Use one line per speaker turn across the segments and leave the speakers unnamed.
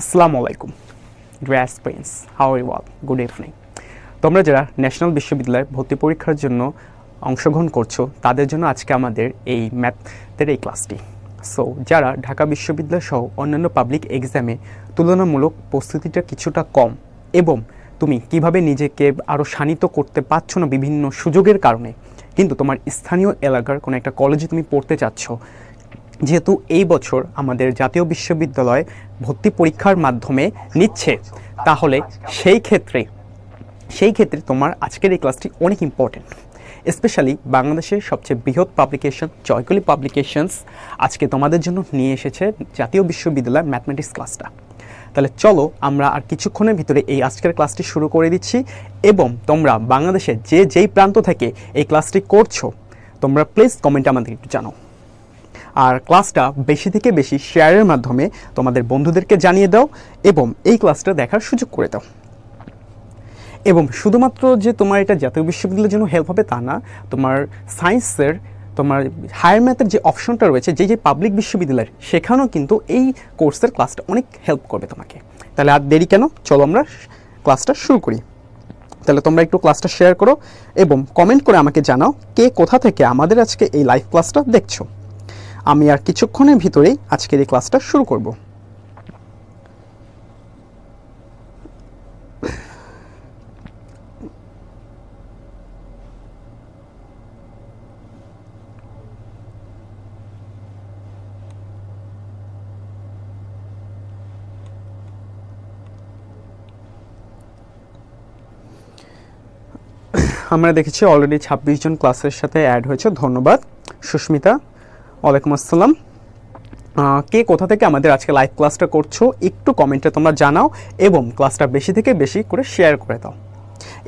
আসসালামু আলাইকুম dear aspirants, how are you all? Good evening. তোমরা যারা ন্যাশনাল বিশ্ববিদ্যালয়ে ভর্তি পরীক্ষার জন্য অংশগ্রহণ করছো তাদের জন্য আজকে আমাদের এই ম্যাথের এই ক্লাসটি। সো যারা ঢাকা বিশ্ববিদ্যালয় সহ অন্যান্য পাবলিক এক্সামে তুলনামূলক প্রস্তুতিটা কিছুটা কম এবং তুমি কিভাবে নিজেকে আরও শানিত করতে পারছো না বিভিন্ন সুযোগের কারণে, কিন্তু তোমার স্থানীয় এলাকার কোনো একটা কলেজে তুমি পড়তে চাচ্ছ, যেহেতু এই বছর আমাদের জাতীয় বিশ্ববিদ্যালয় ভর্তি পরীক্ষার মাধ্যমে নিচ্ছে, তাহলে সেই ক্ষেত্রে তোমার আজকের এই ক্লাসটি অনেক ইম্পর্টেন্ট। স্পেশালি বাংলাদেশের সবচেয়ে বৃহৎ পাবলিকেশন জয়কলি পাবলিকেশনস আজকে তোমাদের জন্য নিয়ে এসেছে জাতীয় বিশ্ববিদ্যালয় ম্যাথমেটিক্স ক্লাসটা। তাহলে চলো আমরা আর কিছুক্ষণের ভিতরে এই আজকের ক্লাসটি শুরু করে দিচ্ছি, এবং তোমরা বাংলাদেশের যেই প্রান্ত থেকে এই ক্লাসটি করছো তোমরা প্লিজ কমেন্টে আমাদের একটু জানাও। আর ক্লাসটা বেশি থেকে বেশি শেয়ারের মাধ্যমে তোমাদের বন্ধুদেরকে জানিয়ে দাও এবং এই ক্লাসটা দেখার সুযোগ করে দাও। এবং শুধুমাত্র যে তোমার এটা জাতীয় বিশ্ববিদ্যালয়ের জন্য হেল্প হবে তা না, তোমার সায়েন্সের তোমার হায়ার ম্যাথের যে অপশনটা রয়েছে যে পাবলিক বিশ্ববিদ্যালয়ের, সেখানেও কিন্তু এই কোর্সের ক্লাসটা অনেক হেল্প করবে তোমাকে। তাহলে আর দেরি কেন, চলো আমরা ক্লাসটা শুরু করি। তাহলে তোমরা একটু ক্লাসটা শেয়ার করো এবং কমেন্ট করে আমাকে জানাও কে কোথা থেকে আমাদের আজকে এই লাইভ ক্লাসটা দেখছো। আমি আর কিছুক্ষণের ভিতরেই আজকের এই ক্লাসটা শুরু করব। আমরা দেখেছি অলরেডি 26 জন ক্লাসের সাথে অ্যাড হয়েছে, ধন্যবাদ। সুস্মিতা, ওয়ালাইকুম আসসালাম। কে কোথা থেকে আমাদের আজকে লাইভ ক্লাসটা করছো একটু কমেন্টে তোমরা জানাও এবং ক্লাসটা বেশি থেকে বেশি করে শেয়ার করে দাও।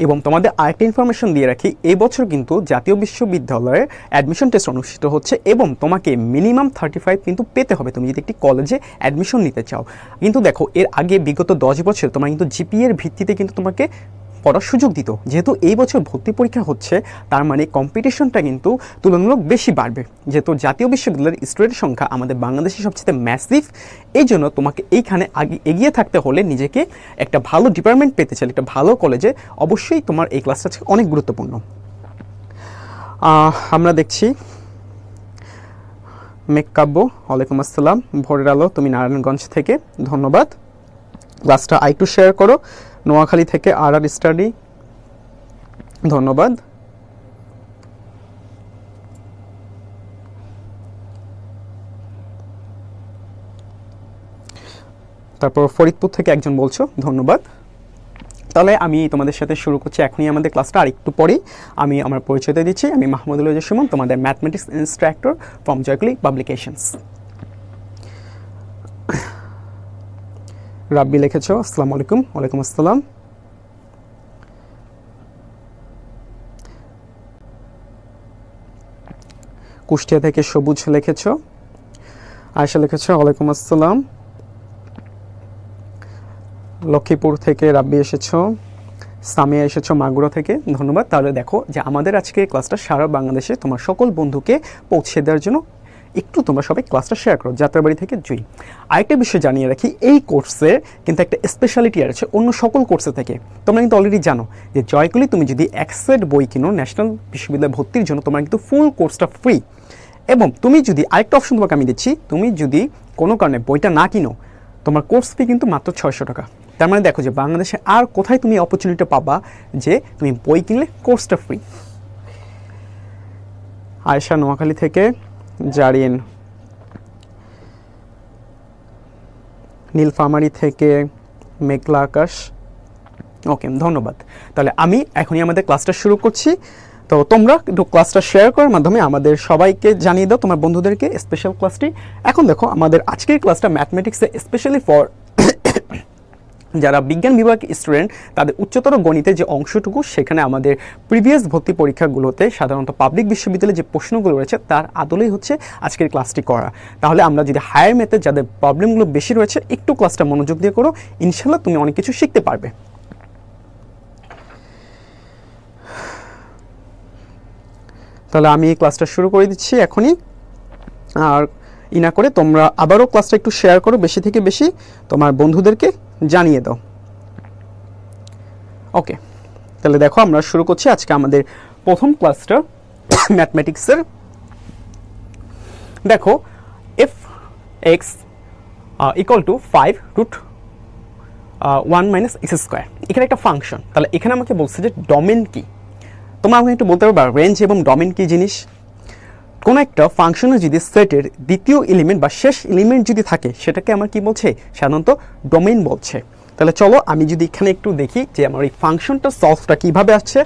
এবং তোমাদের আরেকটা ইনফরমেশন দিয়ে রাখি, এই বছর কিন্তু জাতীয় বিশ্ববিদ্যালয়ে অ্যাডমিশন টেস্ট অনুষ্ঠিত হচ্ছে এবং তোমাকে মিনিমাম 35 কিন্তু পেতে হবে তুমি যদি একটি কলেজে অ্যাডমিশন নিতে চাও। কিন্তু দেখো, এর আগে বিগত 10 বছর তোমার কিন্তু জিপিএর ভিত্তিতে কিন্তু তোমাকে পড়ার সুযোগ দিত। যেহেতু এই বছর ভর্তি পরীক্ষা হচ্ছে, তার মানে কম্পিটিশনটা কিন্তু তুলনামূলক বেশি বাড়বে। যেহেতু জাতীয় বিশ্ববিদ্যালয়ের স্টুডেন্টের সংখ্যা আমাদের বাংলাদেশে সবচেয়ে ম্যাসিভ, এই জন্য তোমাকে এইখানে এগিয়ে থাকতে হলে, নিজেকে একটা ভালো ডিপার্টমেন্ট পেতে চাইলে একটা ভালো কলেজে, অবশ্যই তোমার এই ক্লাসটা অনেক গুরুত্বপূর্ণ। আমরা দেখছি মেককাব্য, ওয়ালাইকুম আসসালাম। ভোরের আলো, তুমি নারায়ণগঞ্জ থেকে, ধন্যবাদ। ক্লাসটা আরেকটু শেয়ার করো। নোয়াখালী থেকে আর স্টাডি, ধন্যবাদ। তারপর ফরিদপুর থেকে একজন বলছো, ধন্যবাদ। তাহলে আমি তোমাদের সাথে শুরু করছি এখনই আমাদের ক্লাসটা। আর একটু পরেই আমি আমার পরিচয়টা দিচ্ছি। আমি মাহমুদুল সুমন, তোমাদের mathematics instructor from Joykoli publications. Rabbi লিখেছো, আসসালামু আলাইকুম। ওয়ালাইকুম আসসালাম। কুষ্টিয়া থেকে সবুজ লিখেছো। আয়েশা লিখেছো, ওয়ালাইকুম আসসালাম। লক্ষ্মীপুর থেকে রাব্বি এসেছো। সামিয়া এসেছো মাগুরা থেকে, ধন্যবাদ। তাহলে দেখো যে আমাদের আজকে ক্লাসটা সারা বাংলাদেশে তোমার সকল বন্ধুকে পৌঁছে দেওয়ার জন্য একটু তোমরা সবাই ক্লাসটা শেয়ার করো। যাত্রাবাড়ি থেকে জুই। আরেকটা বিষয় জানিয়ে রাখি, এই কোর্সে কিন্তু একটা স্পেশালিটি আছে অন্য সকল কোর্সে থেকে। তোমরা কিন্তু অলরেডি জানো যে জয়কলি তুমি যদি এক সেট বই কিনো ন্যাশনাল বিশ্ববিদ্যালয় ভর্তির জন্য, তোমার কিন্তু ফুল কোর্সটা ফ্রি। এবং তুমি যদি আরেকটা অপশন তোমাকে আমি দিচ্ছি, তুমি যদি কোনো কারণে বইটা না কিনো, তোমার কোর্স ফি কিন্তু মাত্র 600 টাকা। তার মানে দেখো যে বাংলাদেশে আর কোথায় তুমি অপরচুনিটি পাবা যে তুমি বই কিনলে কোর্সটা ফ্রি। আয়েশা নোয়াখালী থেকে, জারিন নীলফামারী থেকে, মেঘলা আকাশ, ওকে, ধন্যবাদ। তাহলে আমি এখনই আমাদের ক্লাসটা শুরু করছি। তো তোমরা একটু ক্লাসটা শেয়ার করার মাধ্যমে আমাদের সবাইকে জানিয়ে দাও, তোমার বন্ধুদেরকে, স্পেশাল ক্লাসটি। এখন দেখো আমাদের আজকের ক্লাসটা ম্যাথমেটিক্সে স্পেশালি ফর যারা বিজ্ঞান বিভাগ স্টুডেন্ট, তাদের উচ্চতর গণিতের যে অংশটুকু, সেখানে আমাদের প্রিভিয়াস ভর্তি পরীক্ষাগুলোতে সাধারণত পাবলিক বিশ্ববিদ্যালয়ে যে প্রশ্নগুলো রয়েছে তার আদলেই হচ্ছে আজকের ক্লাসটি করা। তাহলে আমরা যদি হায়ার ম্যাথে যাদের প্রবলেমগুলো বেশি রয়েছে, একটু ক্লাসটা মনোযোগ দিয়ে করো, ইনশাল্লাহ তুমি অনেক কিছু শিখতে পারবে। তাহলে আমি এই ক্লাসটা শুরু করে দিচ্ছি এখনই। আর ই না করে তোমরা আবারও ক্লাসটা একটু শেয়ার করো, বেশি থেকে বেশি তোমার বন্ধুদেরকে জানিয়ে দাও। ওকে, তাহলে দেখো আমরা শুরু করছি আজকে আমাদের প্রথম ক্লাসটা ম্যাথমেটিক্সের। দেখো F x equal to 5√1 minus x square, এখানে একটা ফাংশন। তাহলে এখানে আমাকে বলছে যে ডোমেন কি। তোমরা আমাকে একটু বলতে পারবা রেঞ্জ এবং ডোমেন কি জিনিস? কোনো একটা ফাংশনের যদি সেটের দ্বিতীয় এলিমেন্ট বা শেষ এলিমেন্ট যদি থাকে সেটাকে আমার কি বলছে? সাধারণত ডোমেন বলছে। তাহলে চলো আমি যদি এখানে একটু দেখি যে আমার এই ফাংশনটা সলভটা কীভাবে আসছে।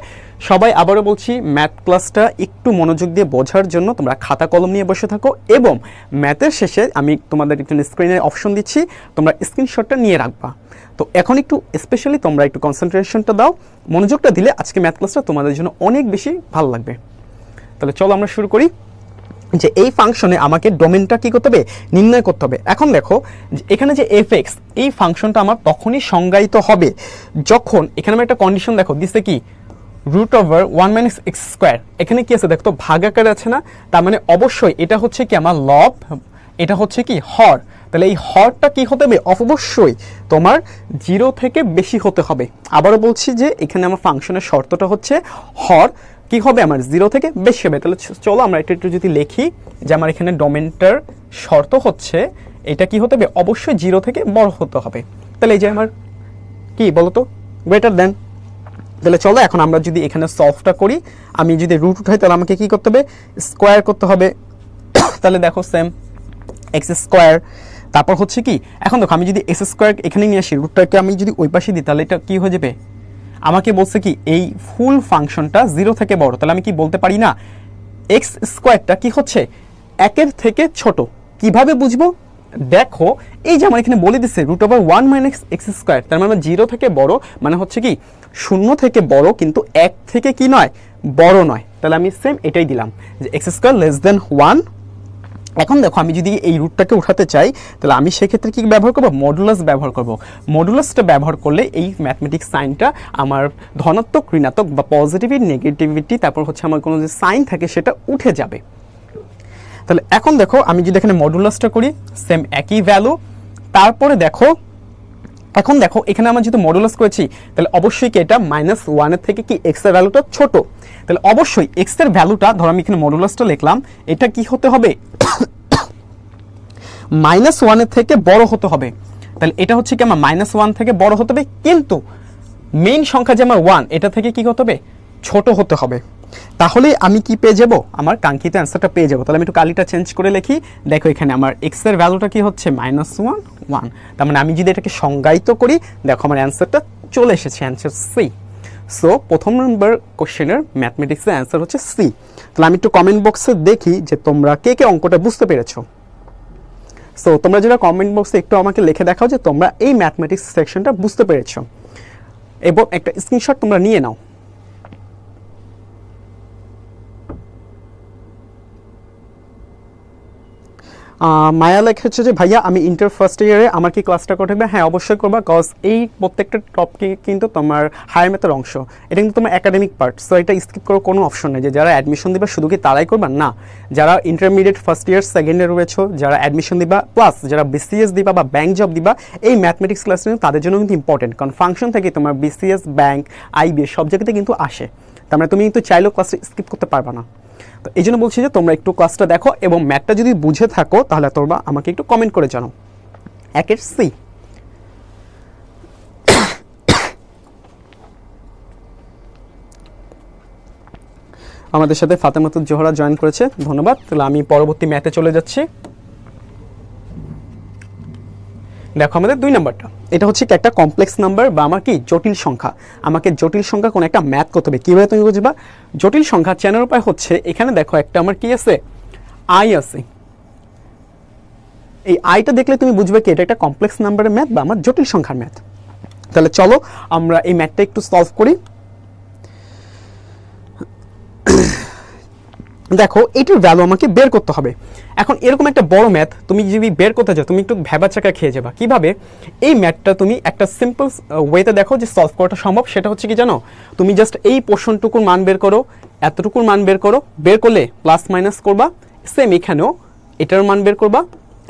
সবাই আবারও বলছি ম্যাথ ক্লাসটা একটু মনোযোগ দিয়ে বোঝার জন্য তোমরা খাতা কলম নিয়ে বসে থাকো, এবং ম্যাথের শেষে আমি তোমাদের একটু স্ক্রিনে অপশন দিচ্ছি, তোমরা স্ক্রিনশটটা নিয়ে রাখবা। তো এখন একটু স্পেশালি তোমরা একটু কনসেন্ট্রেশনটা দাও, মনোযোগটা দিলে আজকে ম্যাথ ক্লাসটা তোমাদের জন্য অনেক বেশি ভালো লাগবে। তাহলে চলো আমরা শুরু করি যে এই ফাংশনে আমাকে ডোমেনটা কি করতে হবে? নির্ণয় করতে হবে। এখন দেখো এখানে যে এফ এক্স, এই ফাংশনটা আমার তখনই সংজ্ঞায়িত হবে যখন এখানে আমার একটা কন্ডিশন দেখো দিচ্ছে কি √1 মাইনাস এক্স স্কোয়ার। এখানে কি আছে দেখো তো ভাগাকার আছে না, তার মানে অবশ্যই এটা হচ্ছে কি আমার লব, এটা হচ্ছে কি হর। তাহলে এই হরটা কি হতে হবে? অবশ্যই তোমার 0 থেকে বেশি হতে হবে। আবারও বলছি যে এখানে আমার ফাংশনের শর্তটা হচ্ছে হর কি হবে? আমার 0 থেকে বেশি হবে। তাহলে চলো আমরা এটা একটু যদি লিখি যে আমার এখানে ডোমেনটার শর্ত হচ্ছে এটা কি হতে হবে? অবশ্যই 0 থেকে বড় হতে হবে। তাহলে এই যে আমার কি বলতো গ্রেটার দেন। তাহলে চলো এখন আমরা যদি এখানে সলভটা করি, আমি যদি রুট উঠাই তাহলে আমাকে কি করতে হবে? স্কোয়ার করতে হবে। তাহলে দেখো সেম এক্স স্কোয়ার, তারপর হচ্ছে কি এখন দেখো আমি যদি এক্স স্কোয়ার এখানে নিয়ে আসি, রুটটাকে আমি যদি ওই পাশে দিই তাহলে এটা কি হয়ে যাবে? আমাকে বলছে কি এই ফুল ফাংশনটা 0 থেকে বড়। তাহলে আমি কি বলতে পারি না এক্স স্কোয়ারটা কি হচ্ছে 1-এর থেকে ছোট? কিভাবে বুঝবো? দেখো এই যে আমার এখানে বলে দিচ্ছে √1 মাইনাস এক্স স্কোয়ার, তার মানে 0 থেকে বড় মানে হচ্ছে কি 0 থেকে বড়, কিন্তু 1 থেকে কি নয়? বড় নয়। তাহলে আমি সেম এটাই দিলাম যে এক্স স্কোয়ার লেস দেন 1। এখন দেখো আমি যদি এই রুটটাকে উঠাতে চাই তাহলে আমি সেক্ষেত্রে কি ব্যবহার করব? মডুলাস ব্যবহার করব। মডুলাসটা ব্যবহার করলে এই ম্যাথমেটিক্স সাইনটা আমার ধনাত্মক, ঋণাত্মক বা পজিটিভিটি, নেগেটিভিটি, তারপর হচ্ছে আমার কোনো যে সাইন থাকে সেটা উঠে যাবে। তাহলে এখন দেখো আমি যদি এখানে মডুলাসটা করি সেম একই ভ্যালু। তারপরে দেখো এখন দেখো এখানে আমরা যেহেতু মডুলাস করেছি তাহলে অবশ্যই কি এটা -1 থেকে কি এক্স এর ভ্যালুটা ছোট। তাহলে অবশ্যই এক্স এর ভ্যালুটা ধরো আমি এখানে মডুলাসটা লিখলাম, এটা কি হতে হবে? -1 থেকে বড় হতে হবে। তাহলে এটা হচ্ছে কি আমার -1 থেকে বড় হতে হবে, কিন্তু মেইন সংখ্যা যে আমার 1 এটা থেকে কি হতে হবে? ছোট হতে হবে। তাহলে আমি কি পেয়ে যাব? আমার কাঙ্ক্ষিত অ্যান্সারটা পেয়ে যাব। তাহলে আমি একটু কালিটা চেঞ্জ করে লিখি। দেখো এখানে আমার এক্স এর ভ্যালুটা কি হচ্ছে? -1। তার মানে আমি যদি এটাকে সংজ্ঞায়িত করি দেখো আমার অ্যান্সারটা চলে এসেছে, অ্যান্সার সি। সো প্রথম নম্বর কোশ্চেনের ম্যাথমেটিক্সের অ্যান্সার হচ্ছে সি। তাহলে আমি একটু কমেন্ট বক্সে দেখি যে তোমরা কে কে অঙ্কটা বুঝতে পেরেছো। সো তোমরা যেটা কমেন্ট বক্সে একটু আমাকে লিখে দেখাও যে তোমরা এই ম্যাথমেটিক্স সেকশনটা বুঝতে পেরেছো, এবং একটা স্ক্রিনশট তোমরা নিয়ে নাও। মায়া লেখেছে যে ভাইয়া আমি ইন্টার ফার্স্ট ইয়ারে আমার কি ক্লাসটা করবে? হ্যাঁ অবশ্যই করবা, কজ এই প্রত্যেকটা টপিক কিন্তু তোমার হায়ার ম্যাথের অংশ, এটা কিন্তু তোমার একাডেমিক পার্ট। সো এটা স্কিপ করার কোনো অপশন নেই যে যারা অ্যাডমিশন দিবা শুধু কি তারাই করবা না, যারা intermediate first year second year রয়েছে যারা অ্যাডমিশন দিবা, প্লাস যারা বিসিএস দিবা বা ব্যাংক জব দিবা, এই ম্যাথমেটিক্স ক্লাস কিন্তু তাদের জন্য কিন্তু ইম্পর্টেন্ট, কারণ ফাংশন থেকে তোমার বিসিএস, ব্যাংক, আইবিএস সব জায়গাতে কিন্তু আসে। তার মানে তুমি কিন্তু চাইলেও ক্লাসটা স্কিপ করতে পারবা না। তো এই জন্য বলছি যে তোমরা একটু ক্লাসটা দেখো, এবং ম্যাথটা যদি বুঝে থাকো তাহলে তোমরা আমাকে একটু কমেন্ট করে জানাও। একের সি। আমাদের সাথে ফাতেমাতুল জোহরা জয়েন করেছে, ধন্যবাদ। তাহলে আমি পরবর্তী ম্যাথে চলে যাচ্ছি। দেখো আমাদের 2 নাম্বারটা, এটা হচ্ছে কি একটা কমপ্লেক্স নাম্বার বা আমার কি জটিল সংখ্যা। আমাকে জটিল সংখ্যা কোন একটা ম্যাথ করতে হবে। কীভাবে তুমি বুঝবা জটিল সংখ্যা? চেনার উপায় হচ্ছে এখানে দেখো একটা আমার কি আছে? আই আছে। এই আইটা দেখলে তুমি বুঝবে কি এটা একটা কমপ্লেক্স নাম্বারের ম্যাথ বা আমার জটিল সংখ্যার ম্যাথ। তাহলে চলো আমরা এই ম্যাথটা একটু সলভ করি। দেখো এটির ভ্যালু আমাকে বের করতে হবে। এখন এরকম একটা বড় ম্যাথ তুমি যদি বের করতে চাও তুমি একটু ভ্যাবাচাকা খেয়ে যাবা। কিভাবে? এই ম্যাথটা তুমি একটা সিম্পল ওয়েতে দেখো যে সলভ করাটা সম্ভব। সেটা হচ্ছে কি জানো, তুমি জাস্ট এই পোর্শনটুকুর মান বের করো, এতটুকুর মান বের করো, বের করলে প্লাস মাইনাস করবা, সেম এখানেও এটার মান বের করবা,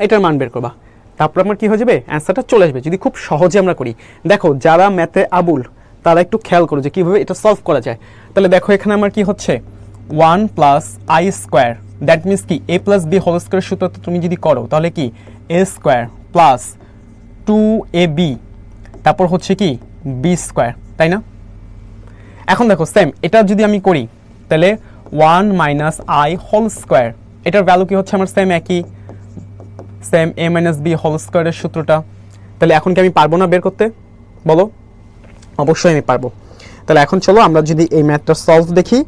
এটার মান বের করবা, তারপর আমার কি হয়ে যাবে, অ্যান্সারটা চলে আসবে। যদি খুব সহজে আমরা করি, দেখো যারা ম্যাথে আবুল তারা একটু খেয়াল করো যে কীভাবে এটা সলভ করা যায়। তাহলে দেখো এখানে আমার কি হচ্ছে 1 plus I square, that means কি a plus b whole square সূত্র তুমি যদি করো তাহলে কি এ স্কোয়ার প্লাস 2ab, তারপর হচ্ছে কি বি স্কোয়ার, তাই না? এখন দেখো সেম এটা যদি আমি করি তাহলে 1 মাইনাস আই হোল স্কোয়ার, এটার ভ্যালু কি হচ্ছে আমার সেম একই, সেম এ মাইনাস বি হোল স্কোয়ারের সূত্রটা। তাহলে এখন কি আমি পারবো না বের করতে, বলো? অবশ্যই আমি পারবো। তাহলে এখন চলো আমরা যদি এই ম্যাথটা সলভ দেখি।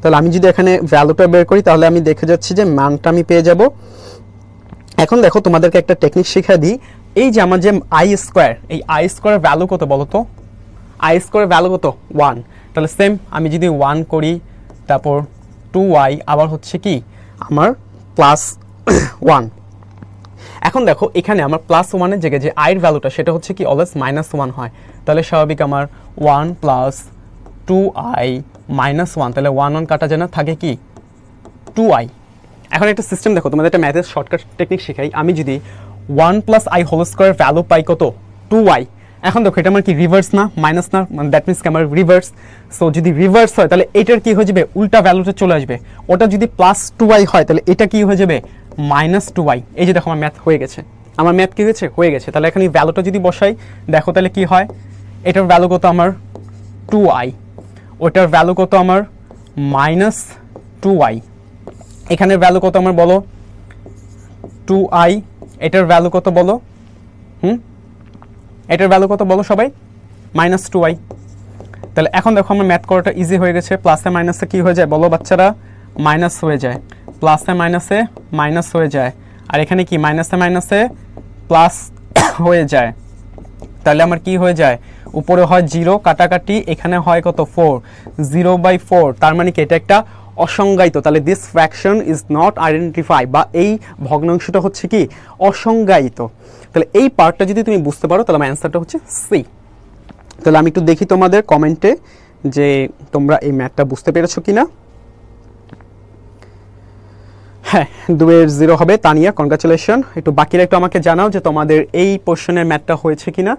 তাহলে আমি যদি এখানে ভ্যালুটা বের করি তাহলে আমি দেখে যাচ্ছি যে মানটা আমি পেয়ে যাব। এখন দেখো তোমাদেরকে একটা টেকনিক শিখিয়ে দিই। এই যে আমার যে আই স্কোয়ার, এই আই স্কোয়ারের ভ্যালু কত বলো তো? আই স্কোয়ারের ভ্যালু কত? 1। তাহলে সেম আমি যদি 1 করি তারপর 2y আবার হচ্ছে কি আমার প্লাস 1। এখন দেখো এখানে আমার প্লাস 1-এর জায়গায় যে আইয়ের ভ্যালুটা সেটা হচ্ছে কি অলওয়েজ -1 হয়। তাহলে স্বাভাবিক আমার 1 প্লাস 2i মাইনাস 1, তাহলে 1 1 কাটা যায় না, থাকে কি 2i। এখন একটা সিস্টেম দেখো, তোমাদের একটা ম্যাথের শর্টকাট টেকনিক শেখাই। আমি যদি 1 plus i whole square value পাই কত 2i, এখন দেখো এটা আমার কি রিভার্স না, মাইনাস না, মানে দ্যাট মিনস কি আমার রিভার্স। সো যদি রিভার্স হয় তাহলে এটার কি হয়ে যাবে, উল্টা ভ্যালুটা চলে আসবে। ওটা যদি প্লাস 2i হয় তাহলে এটা কি হয়ে যাবে মাইনাস 2i। এই যে দেখো আমার ম্যাথ হয়ে গেছে, আমার ম্যাথ কি হয়েছে, হয়ে গেছে। তাহলে এখানে ভ্যালুটা যদি বসাই দেখো তাহলে কি হয়, এটার ভ্যালু কত আমার 2i, ওটার ভ্যালু কত আমার মাইনাস 2i, এখানের ভ্যালু কত আমার বলো 2i, এটার ভ্যালু কত বলো, এটার ভ্যালু কত বলো সবাই, মাইনাস 2i। তাহলে এখন দেখো আমার ম্যাথ করাটা ইজি হয়ে গেছে। প্লাসে মাইনাসে কি হয়ে যায় বলো বাচ্চারা, মাইনাস হয়ে যায়, প্লাসে মাইনাসে মাইনাস হয়ে যায়, আর এখানে কি মাইনাসে মাইনাসে প্লাস হয়ে যায়। তাহলে আমার কি হয়ে যায়, উপরে হয় 0 কাটাকাটি, এখানে হয় কত 4, 0/4। তার মানে কি এটা একটা অসংজ্ঞায়িত। তাহলে this fraction is not identify, বা এই ভগ্নাংশটা হচ্ছে কি অসংজ্ঞায়িত। তাহলে এই পার্টটা যদি তুমি বুঝতে পারো তাহলে আমার অ্যান্সারটা হচ্ছে সি। তাহলে আমি একটু দেখি তোমাদের কমেন্টে যে তোমরা এই ম্যাথটা বুঝতে পেরেছো কিনা। হ্যাঁ, 2-এর 0 হবে। তানিয়া, কনগ্রাচুলেশন। একটু বাকিরা একটু আমাকে জানাও যে তোমাদের এই পোর্শনের ম্যাথটা হয়েছে কিনা।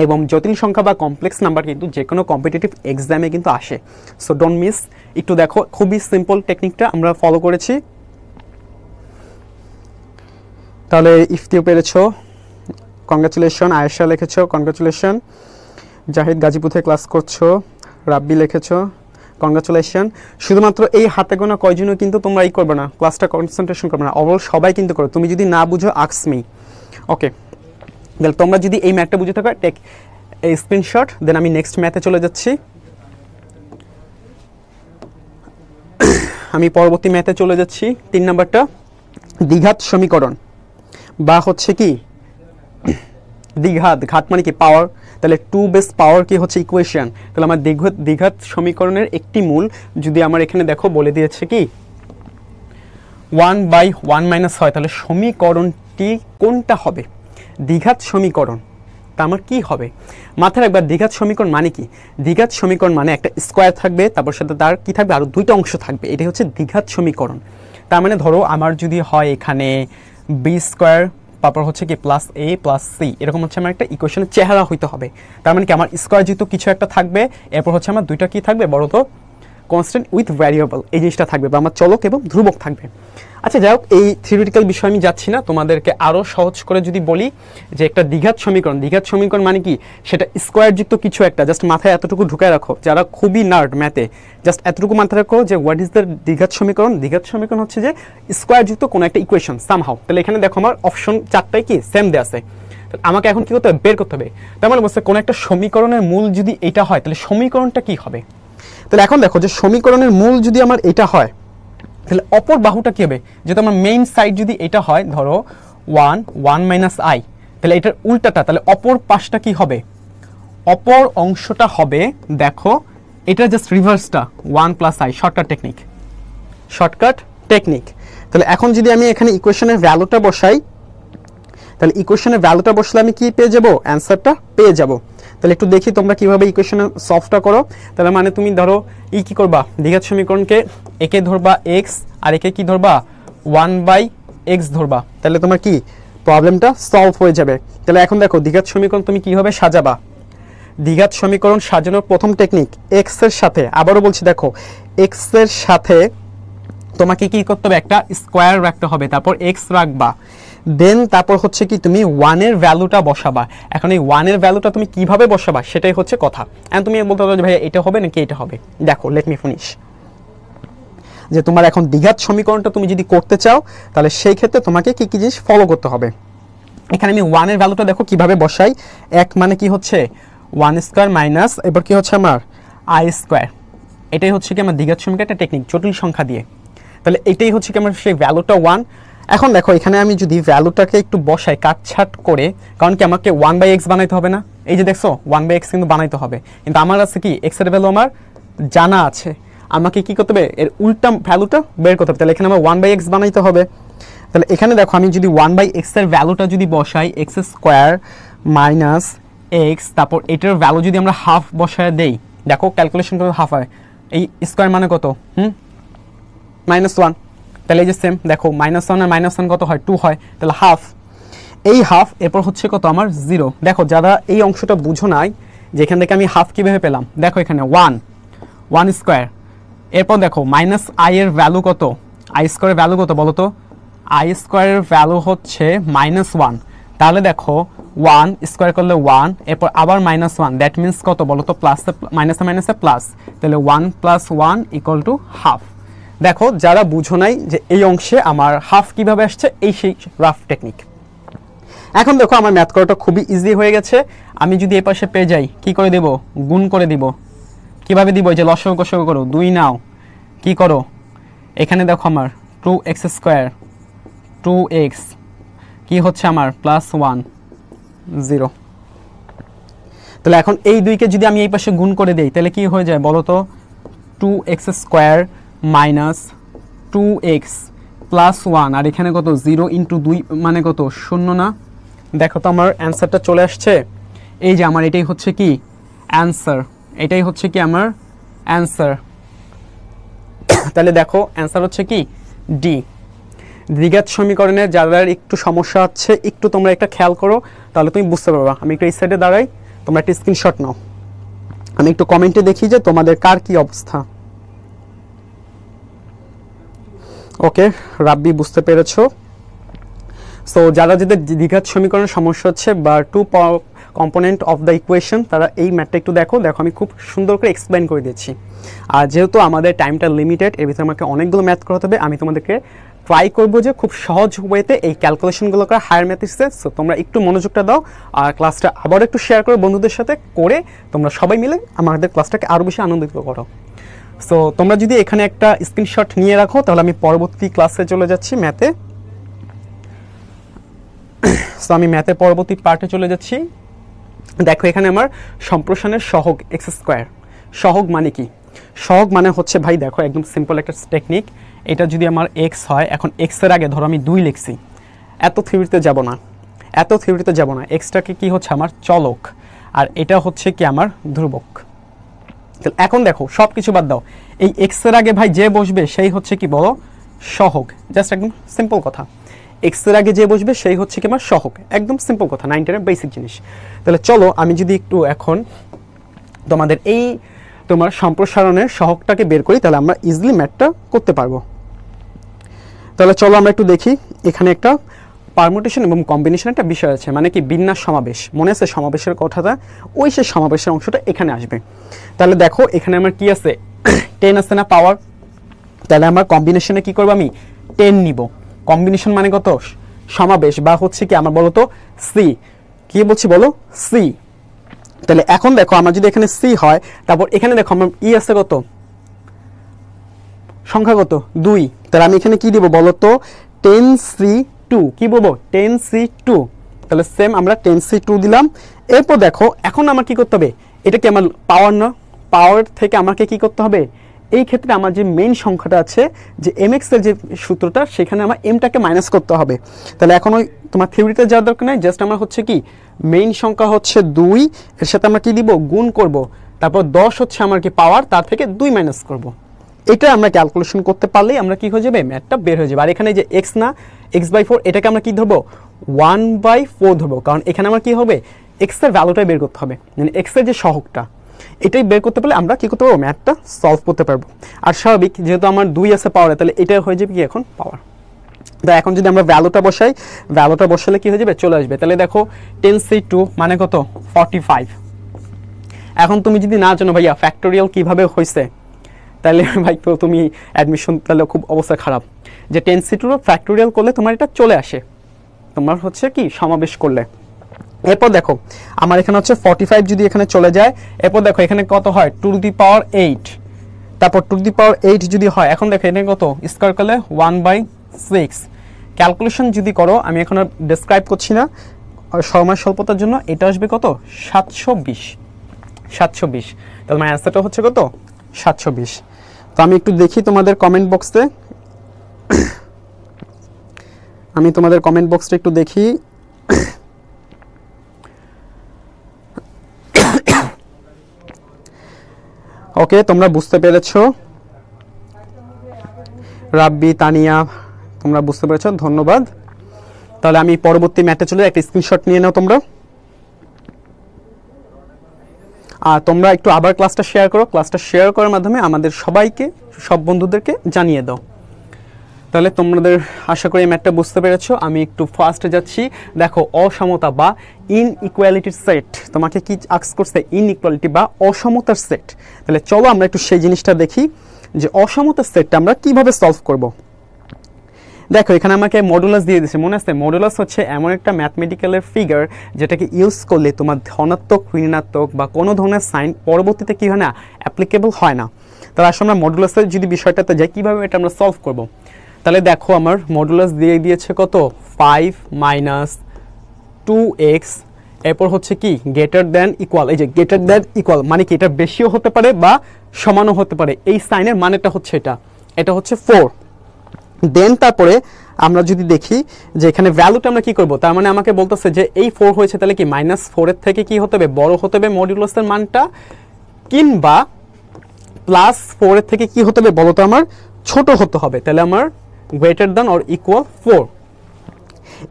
এবং জটিল সংখ্যা বা কমপ্লেক্স নাম্বার কিন্তু যে কোনো কম্পিটিটিভ এক্সামে কিন্তু আসে, সো ডোন্ট মিস। একটু দেখো, খুবই সিম্পল টেকনিকটা আমরা ফলো করেছি। তাহলে ইফতিও পেরেছো, কনগ্রাচুলেশন। আয়েশা লিখেছো, কনগ্রাচুলেশন। জাহিদ গাজীপুর থেকে ক্লাস করছো। রাব্বি লিখেছো, কনগ্রাচুলেশন। শুধুমাত্র এই হাতে গোনা কয়জনও কিন্তু তোমরা এই করবে না, ক্লাসটা কনসেন্ট্রেশন করবে না, ওভারঅল সবাই কিন্তু করো। তুমি যদি না বুঝো আস্ক মি, ওকে? তাহলে তোমরা যদি এই ম্যাথটা বুঝে থাকো টেক এই স্ক্রিনশট, দেন আমি নেক্সট ম্যাথে চলে যাচ্ছি। আমি পরবর্তী ম্যাথে চলে যাচ্ছি। 3 নাম্বারটা দ্বিঘাত সমীকরণ, বা হচ্ছে কি দ্বিঘাত, ঘাত মানে কি পাওয়ার। তাহলে 2 বেস পাওয়ার কি হচ্ছে ইকুয়েশন। তাহলে আমার দ্বিঘাত সমীকরণের একটি মূল যদি আমার এখানে দেখো বলে দিয়েছে কি 1/1 হয়, তাহলে সমীকরণটি কোনটা হবে? দ্বিঘাত সমীকরণ তা আমার কি হবে? মাথায় রাখবা দ্বিঘাত সমীকরণ মানে কি। দ্বিঘাত সমীকরণ মানে একটা স্কোয়ার থাকবে, তারপর সাথে তার কি থাকবে, আরো 2টা অংশ থাকবে, এটাই হচ্ছে দ্বিঘাত সমীকরণ। তার মানে ধরো আমার যদি হয় এখানে বি স্কোয়ার, তারপর হচ্ছে কি প্লাস এ প্লাস সি, এরকম হচ্ছে আমার একটা ইকুয়েশনের চেহারা হইতে হবে। তার মানে কি আমার স্কোয়ার যেহেতু কিছু একটা থাকবে, এরপর হচ্ছে আমার 2টা কি থাকবে, বড় তো কনস্ট্যান্ট উইথ ভ্যারিয়েবল, এই জিনিসটা থাকবে, বা আমার চলক এবং ধ্রুবক থাকবে। আচ্ছা যাই হোক, এই থিওরিটিক্যাল বিষয় আমি যাচ্ছি না, তোমাদেরকে আরও সহজ করে যদি বলি যে একটা দ্বিঘাত সমীকরণ, দ্বিঘাত সমীকরণ মানে কি, সেটা স্কোয়ারযুক্ত কিছু একটা, জাস্ট মাথায় এতটুকু ঢুকায় রাখো, যারা খুবই নার্ড ম্যাথে জাস্ট এতটুকু মাথায় রাখো যে হোয়াট ইজ দ্য দ্বিঘাত সমীকরণ। দ্বিঘাত সমীকরণ হচ্ছে যে স্কোয়ারযুক্ত কোনো একটা ইকুয়েশন সামহাও। তাহলে এখানে দেখো আমার অপশন 4টাই কি সেম দেওয়া আছে, আমাকে এখন কি করতে হবে, বের করতে হবে। তার মানে বলছে কোনো একটা সমীকরণের মূল যদি এটা হয় তাহলে সমীকরণটা কি হবে। তাহলে এখন দেখো যে সমীকরণের মূল যদি আমার এটা হয় তাহলে অপর বাহুটা কি হবে, যেহেতু আমার মেইন সাইড যদি এটা হয়, ধরো 1 - i, তাহলে এটার উল্টাটা, তাহলে অপর পাশটা কি হবে, অপর অংশটা হবে দেখো এটা জাস্ট রিভার্সটা 1 + i, শর্টকাট টেকনিক। তাহলে এখন যদি আমি এখানে ইকুয়েশনের ভ্যালুটা বসাই, তাহলে ইকুয়েশনের ভ্যালুটা বসলে আমি কি পেয়ে যাব, অ্যান্সারটা পেয়ে যাব। তাহলে একটু দেখি তোমরা কিভাবে ইকুয়েশন সলভটা করো। তাহলে মানে তুমি ধরো কি করবা, দ্বিঘাত সমীকরণকে একে ধরবা x আর একে কি ধরবা 1/x ধরবা, তাহলে তোমার কি প্রবলেমটা সলভ হয়ে যাবে। তাহলে এখন দেখো দ্বিঘাত সমীকরণ তুমি কিভাবে সাজাবা। দ্বিঘাত সমীকরণ সাজানোর প্রথম টেকনিক, x এর সাথে, আবারও বলছি দেখো x এর সাথে তোমাকে কি করতে হবে, একটা স্কোয়ার রাখতে হবে, তারপর x রাখবা, দেন তারপর হচ্ছে কি তুমি 1 এর ভ্যালুটা বসাবা। এখন এই 1 এর ভ্যালুটা তুমি কিভাবে বসাবা সেটাই হচ্ছে কথা। এখন তুমি বলতে পারো যে ভাই এটা হবে নাকি এটা হবে। দেখো লেট মি ফিনিশ, যে তোমার এখন দ্বিঘাত সমীকরণটা তুমি যদি করতে চাও তাহলে সেই ক্ষেত্রে তোমাকে কি কি জিনিস ফলো করতে হবে। এখানে আমি 1 এর ভ্যালুটা দেখো কিভাবে বসাই। 1 মানে কি হচ্ছে 1 স্কোয়ার মাইনাস, এবার কি হচ্ছে আমার i স্কোয়ার। এটাই হচ্ছে কি আমার দ্বিঘাত সমীকরণ একটা টেকনিক, জটিল সংখ্যা দিয়ে। তাহলে এটাই হচ্ছে কি আমার সেই ভ্যালুটা 1। এখন দেখো এখানে আমি যদি ভ্যালুটাকে একটু বসাই কাটছাট করে, কারণ কি আমাকে 1/x বানাইতে হবে না, এই যে দেখছো 1/x কিন্তু বানাইতে হবে, কিন্তু আমার আছে কি x এর ভ্যালু আমার জানা আছে, আমাকে কি করতে হবে এর উল্টা ভ্যালুটা বের করতে হবে। তাহলে এখানে আমার 1/x বানাইতে হবে। তাহলে এখানে দেখো আমি যদি 1/x এর ভ্যালুটা যদি বসাই x স্কোয়ার মাইনাস x, তারপর এটার ভ্যালু যদি আমরা হাফ বসায় দেই, দেখো ক্যালকুলেশন করে হাফ হয়, এই স্কোয়ার মানে কত -1, তাহলে এই যে সেম দেখো -1 আর -1 কত হয় 2 হয়, তাহলে হাফ, এই হাফ এরপর হচ্ছে কত আমার 0। দেখো যারা এই অংশটা বুঝো নাই যে এখান থেকে আমি হাফ কিভাবে পেলাম, দেখো এখানে 1 স্কোয়ার, এরপর দেখো মাইনাস i এর ভ্যালু কত, i স্কোয়ারের ভ্যালু কত বলো তো, i স্কোয়ারের ভ্যালু হচ্ছে -1, তাহলে দেখো 1 স্কোয়ার করলে 1, এরপর আবার -1, দ্যাট মিনস কত বলো তো প্লাস মাইনাসে মাইনাসে প্লাস, তাহলে 1 + 1 = হাফ। দেখো যারা বুঝো নাই যে এই অংশে আমার হাফ কিভাবে আসছে, এই সেই রাফ টেকনিক। এখন দেখো আমার ম্যাথ করাটা খুবই ইজি হয়ে গেছে। আমি যদি এই পাশে পেয়ে যাই কি করে দেব, গুণ করে দিব। কিভাবে দিব, যে লসাগু গসাগু করো, 2 নাও, কি করো এখানে দেখো আমার 2x² 2x কি হচ্ছে আমার +1 0। তাহলে এখন এই 2কে যদি আমি এই পাশে গুণ করে দেই তাহলে কি হয়ে যায় বলো তো, 2x² মাইনাস 2x +1, আর এখানে কত 0 × 2 মানে কত 0 না। দেখো তো আমার অ্যান্সারটা চলে আসছে, এই যে আমার এটাই হচ্ছে কি অ্যান্সার, এটাই হচ্ছে কি আমার অ্যান্সার। তাহলে দেখো অ্যান্সার হচ্ছে কি ডি। দ্বিঘাত সমীকরণে যাদের একটু সমস্যা হচ্ছে একটু তোমরা একটা খেয়াল করো, তাহলে তুমি বুঝতে পারবা। আমি একটু এই সাইডে দাঁড়াই, তোমরা একটা স্ক্রিনশট নাও, আমি একটু কমেন্টে দেখি যে তোমাদের কার কি অবস্থা। ওকে রাব্বি বুঝতে পেরেছো। সো যারা যাদের দ্বিঘাত সমীকরণের সমস্যা হচ্ছে বা 2 কম্পোনেন্ট অফ দ্য ইকুয়েশন, তারা এই ম্যাথটা একটু দেখো, আমি খুব সুন্দর করে এক্সপ্লেন করে দিচ্ছি। আর যেহেতু আমাদের টাইমটা লিমিটেড, এর ভিতরে আমাকে অনেকগুলো ম্যাথ করতে হবে, আমি তোমাদেরকে ট্রাই করবো যে খুব সহজ ওয়েতে এই ক্যালকুলেশনগুলো করা হায়ার ম্যাথিক্সে। সো তোমরা একটু মনোযোগটা দাও আর ক্লাসটা আবার একটু শেয়ার করো বন্ধুদের সাথে, করে তোমরা সবাই মিলে আমাদের ক্লাসটাকে আরও বেশি আনন্দিত করো। সো তোমরা যদি এখানে একটা স্ক্রিনশট নিয়ে রাখো তাহলে আমি পরবর্তী ক্লাসে চলে যাচ্ছি ম্যাথে। সো আমি ম্যাথের পরবর্তী পার্টে চলে যাচ্ছি। দেখো এখানে আমার সম্প্রসারণের সহগ x²। সহগ মানে কি, সহগ মানে হচ্ছে ভাই দেখো একদম সিম্পল একটা টেকনিক। এটা যদি আমার x হয়, এখন x এর আগে ধরো আমি 2 লিখছি, এত থিওরিতে যাব না, এক্সটাকে কি হচ্ছে আমার চলক, আর এটা হচ্ছে কি আমার ধ্রুবক। এখন দেখো সব কিছু বাদ দাও, এই x এর আগে ভাই যে বসবে সেই হচ্ছে কি বলো সহগ, জাস্ট একদম সিম্পল কথা। x এর আগে যে বসবে সেই হচ্ছে কি আমার সহগ, একদম সিম্পল কথা, 9-10 বেসিক জিনিস। তাহলে চলো আমি যদি একটু এখন তোমাদের এই তোমার সম্প্রসারণের সহগটাকে বের করি, তাহলে আমরা ইজিলি ম্যাথটা করতে পারবো। তাহলে চলো আমরা একটু দেখি, এখানে একটা পারমুটেশন এবং কম্বিনেশন একটা বিষয় আছে, মানে কি বিন্যাস সমাবেশ, মনে আছে সমাবেশের কথাটা, ওই সে সমাবেশের অংশটা এখানে আসবে। তাহলে দেখো এখানে আমার কি আছে 10 আছে না পাওয়ার, তাহলে আমার কম্বিনেশনে কি করবো আমি 10 নিব। কম্বিনেশন মানে কত সমাবেশ, বা হচ্ছে কি আমার বলো তো সি, কি বলছি বলো সি। তাহলে এখন দেখো আমার যদি এখানে সি হয়, তারপর এখানে দেখো আমার ই আছে কত সংখ্যা কত 2, তাহলে আমি এখানে কি দিব বলো তো 10C2, কি বলবো 10C2। তাহলে সেম আমরা 10C2 দিলাম। এরপর দেখো এখন আমার কি করতে হবে, এটা কি আমার পাওয়ার না, পাওয়ার থেকে আমাকে কি করতে হবে এই ক্ষেত্রে আমার যে মেইন সংখ্যাটা আছে যে mx এর যে সূত্রটা, সেখানে আমার mটাকে মাইনাস করতে হবে। তাহলে এখন ওই তোমার থিওরিতে যাওয়ার দরকার নাই, জাস্ট আমার হচ্ছে কি মেইন সংখ্যা হচ্ছে 2, এর সাথে আমরা কি দিব গুণ করব, তারপর 10 হচ্ছে আমার কি পাওয়ার, তার থেকে 2 মাইনাস করব। এটা আমরা ক্যালকুলেশন করতে পারলেই আমরা কি হয়ে যাবে, ম্যাথটা বের হয়ে যাবে। আর এখানে যে x না x/4, এটাকে আমরা কি ধরবো 1/4 ধরবো, কারণ এখানে আমার কি হবে x এর ভ্যালুটাই বের করতে হবে, মানে x এর যে সহগটা এটাই বের করতে পারলে আমরা কি করতে পারবো, ম্যাথটা সলভ করতে পারবো। আর স্বাভাবিক যেহেতু আমার 2 আছে পাওয়ারে, তাহলে এটা হয়ে যাবে কি এখন পাওয়ার। তো এখন যদি আমরা ভ্যালুটা বসাই, ভ্যালুটা বসালে কি হয়ে যাবে, চলে আসবে। তাহলে দেখো 10c2 মানে কত 45। এখন তুমি যদি না জানো ভাইয়া ফ্যাক্টোরিয়াল কিভাবে হয়েছে, তাহলে ভাই তো তুমি অ্যাডমিশন তাহলে খুব অবস্থা খারাপ। যে 10c2 ফ্যাক্টোরিয়াল করলে তোমার এটা চলে আসে, তোমার হচ্ছে কি সমাবেশ করলে। এরপর দেখো আমার এখানে হচ্ছে 45 যদি এখানে চলে যায়, এরপর দেখো এখানে কত হয় 2^8, তারপর 2^8 যদি হয়, এখন দেখো এখানে কত স্কয়ার করলে 1/6। ক্যালকুলেশন যদি করো, আমি এখন আর ডেসক্রাইব করছি না সময় স্বল্পতার জন্য, এটা আসবে কত 720। তাহলে আমার অ্যান্সারটা হচ্ছে কত 720। তো আমি একটু দেখি তোমাদের কমেন্ট বক্সে, আমি তোমাদের কমেন্ট বক্সটা একটু দেখি। ওকে, তোমরা বুঝতে পেরেছো, রাব্বি, তানিয়া, তোমরা বুঝতে পেরেছো, ধন্যবাদ। তাহলে আমি পরবর্তী ম্যাথে চলে একটা স্ক্রিনশট নিয়ে নাও তোমরা। আর তোমরা একটু আবার ক্লাসটা শেয়ার করো, ক্লাসটা শেয়ার করার মাধ্যমে আমাদের সবাইকে, সব বন্ধুদেরকে জানিয়ে দাও। তাহলে তোমাদের আশা করি এই ম্যাথটা বুঝতে পেরেছো। আমি একটু ফাস্টে যাচ্ছি। দেখো অসমতা বা ইনইকুয়ালিটির সেট, তোমাকে কি আস্ক করছে, ইনইকুয়ালিটি বা অসমতার সেট। তাহলে চলো আমরা একটু সেই জিনিসটা দেখি যে অসমতার সেটটা আমরা কিভাবে সলভ করব। দেখো এখানে আমাকে মডুলাস দিয়ে দিয়েছে, মনে আছে মডুলাস হচ্ছে এমন একটা ম্যাথমেটিক্যালের ফিগার যেটাকে ইউজ করলে তোমার ধনাত্মক, ঋণাত্মক বা কোনো ধরনের সাইন পরবর্তীতে কি হয় না, অ্যাপ্লিকেবল হয় না। তাহলে আসলে আমরা মডুলাসের যদি বিষয়টাতে যাই, কীভাবে এটা আমরা সলভ করব। তাহলে দেখো আমার মডুলাস দিয়ে দিয়েছে কত 5 - 2x, এরপর হচ্ছে কি গ্রেটার দ্যান ইকুয়াল। এই যে গ্রেটার দ্যান ইকুয়াল মানে কি, এটা বেশিও হতে পারে বা সমানও হতে পারে। এই সাইনের মানেটা হচ্ছে এটা হচ্ছে 4। দেন তারপরে আমরা যদি দেখি যে এখানে ভ্যালুটা আমরা কি করব, তার মানে আমাকে বলতেছে যে এই 4 হয়েছে, তাহলে কি -4 এর থেকে কি হতে হবে, বড় হতে হবে মডুলাসের মানটা, কিংবা +4 এর থেকে কি হতে হবে বলো তো, আমার ছোট হতে হবে। তাহলে আমার গ্রেটার দ্যান অর ইকুয়াল 4।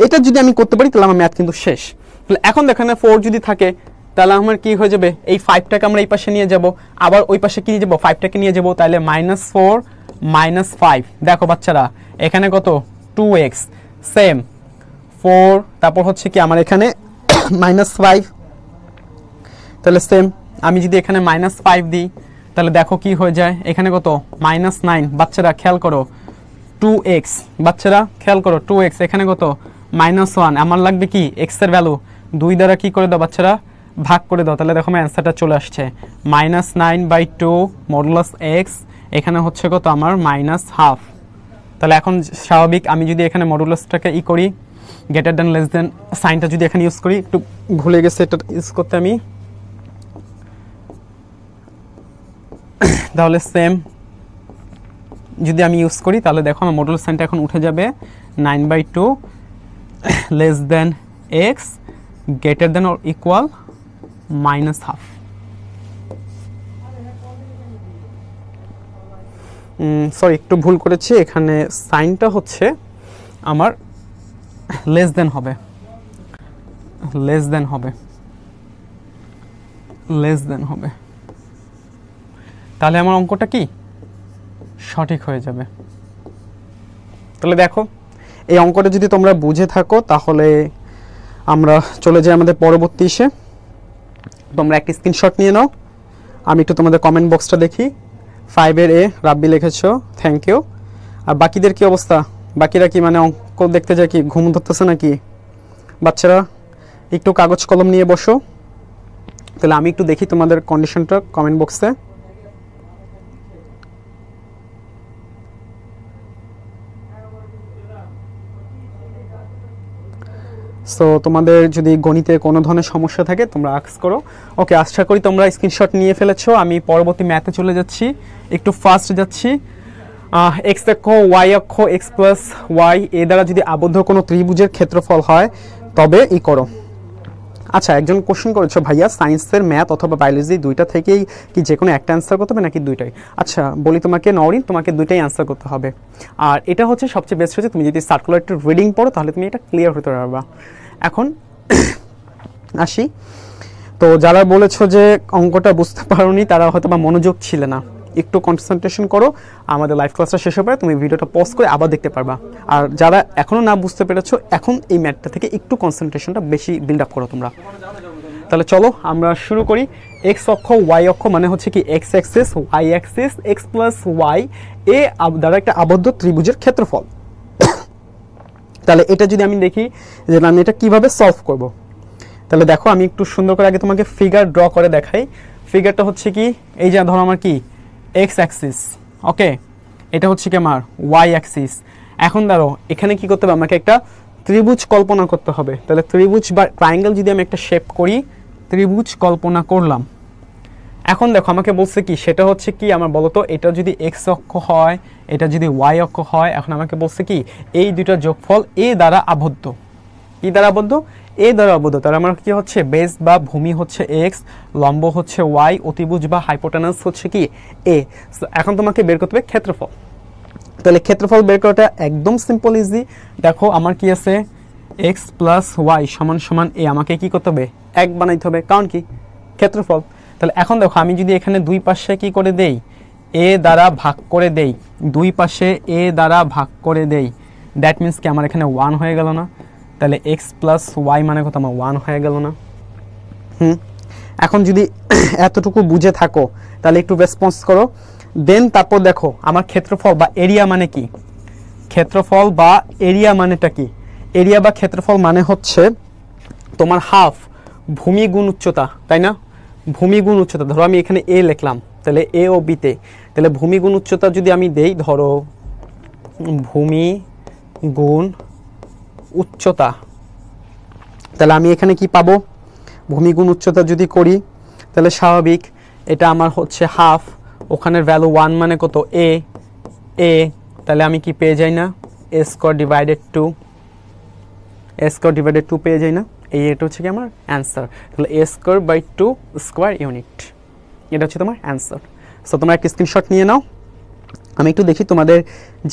এটা যদি আমি করতে পারি তাহলে আমার ম্যাথ কিন্তু শেষ। তাহলে এখন দেখেন 4 যদি থাকে, তাহলে আমার কি হয়ে যাবে, এই 5টাকে আমরা এই পাশে নিয়ে যাব, আবার ওই পাশে কি নিয়ে যাব, 5টাকে নিয়ে যাব। তাহলে -4 - 5, দেখো বাচ্চারা এখানে কত 2x, সেম 4, তারপর হচ্ছে কি আমার এখানে -5, তাহলে সেম আমি যদি এখানে -5 দিই, তাহলে দেখো কি হয়ে যায়, এখানে কত -9। বাচ্চারা খেয়াল করো 2x, বাচ্চারা খেয়াল করো 2x, এখানে কত -1। আমার লাগবে কি x এর ভ্যালু 2 দ্বারা কি করে দাও বাচ্চারা, ভাগ করে দাও। তাহলে দেখো আমার অ্যান্সারটা চলে আসছে -9/2 মডুলাস x, এখানে হচ্ছে কত আমার -1/2। তাহলে এখন স্বাভাবিক আমি যদি এখানে মডুলাসটাকে করি, গ্রেটার দ্যান লেস দ্যান সাইনটা যদি এখানে ইউজ করি, একটু ভুলে গেছে এটা ইউজ করতে আমি, তাহলে সেম যদি আমি ইউজ করি, তাহলে দেখো আমার মডুলাস সাইনটা এখন উঠে যাবে 9/2 less than x greater than or equal -1/2। Sorry একটু ভুল করেছি, এখানে সাইনটা হচ্ছে আমার লেস দেন হবে, তাহলে আমার অঙ্কটা কি সঠিক হয়ে যাবে। তাহলে দেখো এই অঙ্কটা যদি তোমরা বুঝে থাকো, তাহলে আমরা চলে যাই আমাদের পরবর্তী ইসে। তোমরা একটা স্ক্রিনশট নিয়ে নাও, আমি একটু তোমাদের কমেন্ট বক্সটা দেখি। 5 A রাব্বি লিখেছো, থ্যাংক ইউ। আর বাকিদের কি অবস্থা, বাকিরা কি মানে অঙ্ক দেখতে যায় কি ঘুম ধরতেছে নাকি? বাচ্চারা একটু কাগজ কলম নিয়ে বসো। তাহলে আমি একটু দেখি তোমাদের কন্ডিশনটা কমেন্ট বক্সে। সো তোমাদের যদি গণিতে কোনো ধরনের সমস্যা থাকে তোমরা আস্ক করো। ওকে, আশা করি তোমরা স্ক্রিনশট নিয়ে ফেলেছো। আমি পরবর্তী ম্যাথে চলে যাচ্ছি, একটু ফাস্ট যাচ্ছি। এক্স অক্ষ ওয়াই অক্ষ এক্স প্লাস ওয়াই এ দ্বারা যদি আবদ্ধ কোনো ত্রিভুজের ক্ষেত্রফল হয় তবে ই করো। আচ্ছা, একজন কোশ্চেন করেছো ভাইয়া সায়েন্সের ম্যাথ অথবা বায়োলজি দুইটা থেকেই কি যে কোনো একটা অ্যান্সার করতে হবে নাকি দুইটাই? আচ্ছা বলি তোমাকে নওরিন, তোমাকে দুইটাই অ্যান্সার করতে হবে। আর এটা হচ্ছে সবচেয়ে বেস্ট হচ্ছে তুমি যদি সার্কুলার একটু রিডিং পড়ো তাহলে তুমি এটা ক্লিয়ার হতে পারবা। এখন আসি, তো যারা বলেছো যে অঙ্কটা বুঝতে পারোনি তারা হয়তো বা মনোযোগ ছিল না, একটু কনসেন্ট্রেশন করো। আমাদের লাইভ ক্লাসটা শেষ হয়ে পরে তুমি ভিডিওটা পজ করে আবার দেখতে পারবা। আর যারা এখনও না বুঝতে পেরেছো এখন এই ম্যাথটা থেকে একটু কনসেন্ট্রেশনটা বেশি বিল্ড আপ করো তোমরা। তাহলে চলো আমরা শুরু করি। এক্স অক্ষ ওয়াই অক্ষ মানে হচ্ছে কি x axis y axis x plus y এ দ্বারা একটা আবদ্ধ ত্রিভুজের ক্ষেত্রফল। তাহলে এটা যদি আমি দেখি যে আমি এটা কিভাবে সলভ করব, তাহলে দেখো আমি একটু সুন্দর করে আগে তোমাকে ফিগার ড্র করে দেখাই। ফিগারটা হচ্ছে কি এই যে ধরো আমার কি এক্স অ্যাক্সিস, ওকে, এটা হচ্ছে কি আমার ওয়াই অ্যাক্সিস। এখন ধরো এখানে কি করতে হবে, আমাকে একটা ত্রিভুজ কল্পনা করতে হবে। তাহলে ত্রিভুজ বা ট্রায়াঙ্গেল যদি আমি একটা শেপ করি, ত্রিভুজ কল্পনা করলাম। এখন দেখো আমাকে বলছে কি, সেটা হচ্ছে কি আমার বলতো এটা যদি এক্স অক্ষ হয় এটা যদি ওয়াই অক্ষ হয়। এখন আমাকে বলছে কি এই দুইটা যোগফল এ দ্বারা আবদ্ধ। কি দ্বারা আবদ্ধ? এ দ্বারা আবদ্ধ। তাহলে আমার কি হচ্ছে বেস বা ভূমি হচ্ছে এক্স, লম্ব হচ্ছে ওয়াই, অতিভুজ বা হাইপোটেনাস হচ্ছে কি এ। এখন তোমাকে বের করতে হবে ক্ষেত্রফল। তাহলে ক্ষেত্রফল বের করাটা একদম সিম্পল ইজি। দেখো আমার কি আছে এক্স প্লাস ওয়াই সমান সমান এ, আমাকে কি করতে হবে এক বানাইতে হবে, কারণ কি ক্ষেত্রফল। তাহলে এখন দেখো আমি যদি এখানে দুই পাশে কি করে দেই এ দ্বারা ভাগ করে দেই, দুই পাশে এ দ্বারা ভাগ করে দেই, দ্যাট মিনস কি আমার এখানে 1 হয়ে গেল না? তাহলে এক্স প্লাস ওয়াই মানে কত আমার 1 হয়ে গেল না? এখন যদি এতটুকু বুঝে থাকো তাহলে একটু রেসপন্স করো। দেন তারপর দেখো আমার ক্ষেত্রফল বা এরিয়া মানে কি, ক্ষেত্রফল বা এরিয়া মানেটা কি? এরিয়া বা ক্ষেত্রফল মানে হচ্ছে তোমার হাফ ভূমি গুণ উচ্চতা, তাই না? ভূমি গুণ উচ্চতা। ধরো আমি এখানে এ লিখলাম, তাহলে এ ও বিতে, তাহলে ভূমি গুণ উচ্চতা যদি আমি দেই, ধরো ভূমি গুণ উচ্চতা, তাহলে আমি এখানে কি পাবো? ভূমি গুণ উচ্চতা যদি করি তাহলে স্বাভাবিক এটা আমার হচ্ছে হাফ, ওখানের ভ্যালু 1 মানে কত এ, এ, তাহলে আমি কি পেয়ে যাই না এ স্কোয়ার ডিভাইডেড 2, এ স্কোয়ার ডিভাইডেড 2 পেয়ে যাই না? এটা হচ্ছে কি আমার অ্যান্সার। তাহলে এ স্কোয়ার বাই 2 স্কোয়ার ইউনিট, এটা হচ্ছে তোমার অ্যান্সার। সো তোমরা একটা স্ক্রিনশট নিয়ে নাও। আমি একটু দেখি তোমাদের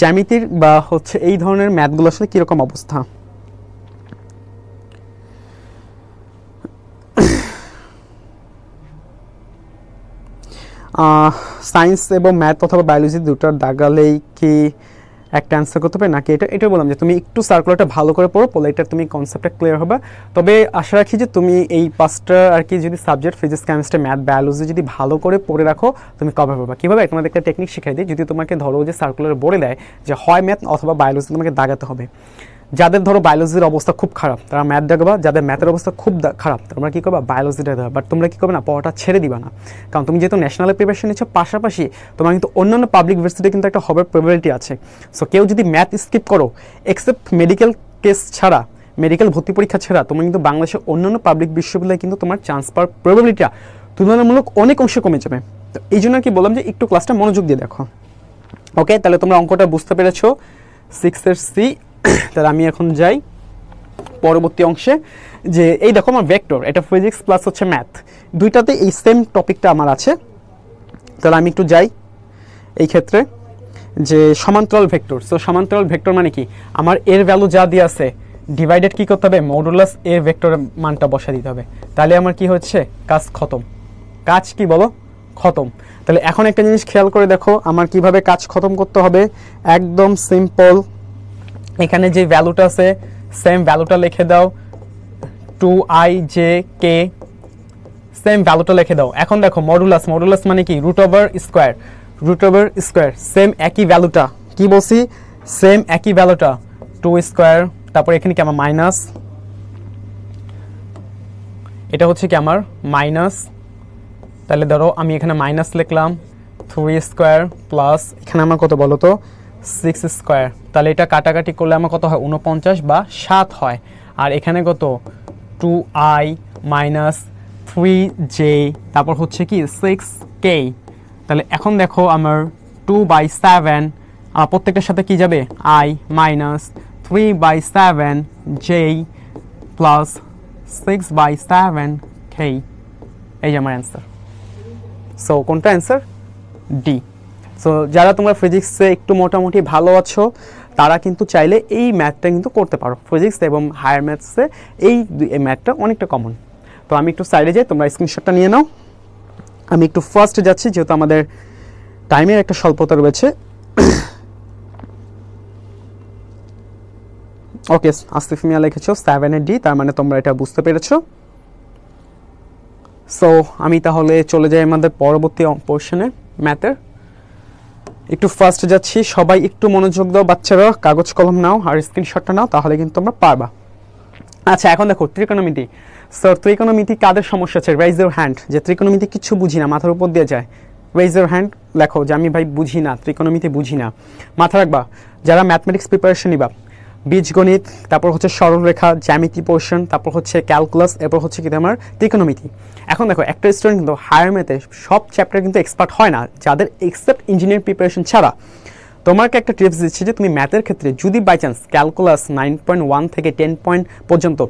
জ্যামিতির বা হচ্ছে এই ধরনের ম্যাথগুলো আসলে কীরকম অবস্থা। সায়েন্স এবং ম্যাথ অথবা বায়োলজি দুটোর দাগালেই কি একটা অ্যান্সার করতে হবে নাকি এটা বললাম যে তুমি একটু সার্কুলারটা ভালো করে পড়ো, পড়লে এটা তুমি কনসেপ্টটা ক্লিয়ার হবে। তবে আশা রাখি যে তুমি এই পাঁচটা আর কি যদি subject physics chemistry math biology যদি ভালো করে পড়ে রাখো তুমি কভার পাবা। কীভাবে? তোমাদের একটা টেকনিক শেখাই দিই। যদি তোমাকে ধরো যে সার্কুলার বলে দেয় যে হয় ম্যাথ অথবা বায়োলজি তোমাকে দাগাতে হবে, যাদের ধরো বায়োলজির অবস্থা খুব খারাপ তারা ম্যাথ দেখাবা, যাদের ম্যাথের অবস্থা খুব খারাপ তোমরা কী করবা বায়োলজিটা দেবা। বাট তোমরা কী করবে না পড়াটা ছেড়ে দিবা না, কারণ তুমি যেহেতু ন্যাশনালে প্রিপারেশন নিচ্ছ পাশাপাশি তোমার কিন্তু অন্যান্য পাবলিক ইউনিভার্সিটি কিন্তু একটা হবার প্রবাবিলিটি আছে। সো কেউ যদি ম্যাথ স্কিপ করো এক্সেপ্ট মেডিকেল কেস ছাড়া, মেডিকেল ভর্তি পরীক্ষা ছাড়া তোমার কিন্তু বাংলাদেশের অন্যান্য পাবলিক বিশ্ববিদ্যালয়ে কিন্তু তোমার চান্স পাওয়ার প্রবাবিলিটিটা তুলনামূলক অনেক অংশে কমে যাবে। তো এই জন্য কি বললাম যে একটু ক্লাসটা মনোযোগ দিয়ে দেখো। ওকে, তাহলে তোমরা অঙ্কটা বুঝতে পেরেছো 6 সি। তাহলে আমি এখন যাই পরবর্তী অংশে। যে এই দেখো আমার ভেক্টর, এটা ফিজিক্স প্লাস হচ্ছে ম্যাথ, দুইটাতে এই সেম টপিকটা আমার আছে। তাহলে আমি একটু যাই এই ক্ষেত্রে যে সমান্তরাল ভেক্টর। সো সমান্তরাল ভেক্টর মানে কি, আমার এর ভ্যালু যা দিয়ে আছে ডিভাইডেড কি করতে হবে মডুলাস এর ভেক্টরের মানটা বসা দিতে হবে, তাহলে আমার কি হচ্ছে কাজ খতম। কাজ কি বলো? খতম। তাহলে এখন একটা জিনিস খেয়াল করে দেখো আমার কিভাবে কাজ খতম করতে হবে। একদম সিম্পল, এখানে যে ভ্যালুটা আছে সেম ভ্যালুটা লিখে দাও, 2ij k সেম ভ্যালুটা লিখে দাও। এখন দেখো মডুলাস, মডুলাস মানে কি root over square, root over square same একই ভ্যালুটা, কি বলছি সেম একই ভ্যালুটা 2 স্কোয়ার, তারপর এখানে কি আমার মাইনাস, এটা হচ্ছে কি আমার মাইনাস, তাহলে ধরো আমি এখানে মাইনাস লিখলাম 3 স্কোয়ার প্লাস এখানে আমার কত বলো তো 6 স্কোয়ার। তাহলে এটা কাটাকাটি করলে আমার কত হয় 49 বা 7 হয়। আর এখানে কত 2i মাইনাস 3j, তারপর হচ্ছে কি 6k। তাহলে এখন দেখো আমার 2/7 আমার প্রত্যেকটার সাথে কি যাবে i minus 3/7j plus 6/7k। এই যে আমার অ্যান্সার। সো কোনটা অ্যান্সার? ডি। সো যারা তোমরা ফিজিক্সে একটু মোটামুটি ভালো আছো তারা কিন্তু চাইলে এই ম্যাথটা কিন্তু করতে পারো। ফিজিক্স এবং হায়ার ম্যাথসে এই ম্যাথটা অনেকটা কমন। তো আমি একটু সাইডে যাই, তোমরা স্ক্রিনশটটা নিয়ে নাও। আমি একটু ফার্স্ট যাচ্ছি যেহেতু আমাদের টাইমের একটা স্বল্পতা রয়েছে। ওকে, আসিফ মিয়া লিখেছো 7 ডি, তার মানে তোমরা এটা বুঝতে পেরেছো। সো আমি তাহলে চলে যাই আমাদের পরবর্তী পোর্শনে ম্যাথের। একটু ফার্স্ট যাচ্ছি, সবাই একটু মনোযোগ দাও বাচ্চারা, কাগজ কলম নাও আর স্ক্রিনশটটা নাও, তাহলে কিন্তু তোমরা পারবা। আচ্ছা, এখন দেখো ত্রিকোণমিতি। স্যার ত্রিকোণমিতি কাদের সমস্যা আছে? Rise your hand. যে ত্রিকোণমিতি কিছু বুঝি না, মাথার উপর দিয়ে যায়। রাইজ ইউর হ্যান্ড, লেখো যে আমি ভাই বুঝি না, ত্রিকোণমিতি বুঝি না। মাথা রাখবা যারা ম্যাথমেটিক্স প্রিপারেশন নিবা, বীজগণিত, তারপর হচ্ছে সরলরেখা, জ্যামিতি পোর্শন, তারপর হচ্ছে ক্যালকুলাস, এরপর হচ্ছে কি আমার ত্রিকোণমিতি। এখন দেখো একটা স্টুডেন্ট কিন্তু হায়ার ম্যাথে সব চ্যাপ্টার কিন্তু এক্সপার্ট হয় না, যাদের এক্সেপ্ট ইঞ্জিনিয়ারিং প্রিপারেশন ছাড়া। তোমাকে একটা টিপস দিচ্ছি যে তুমি ম্যাথের ক্ষেত্রে যদি বাই চান্স ক্যালকুলাস 9.1 থেকে 10 পয়েন্ট পর্যন্ত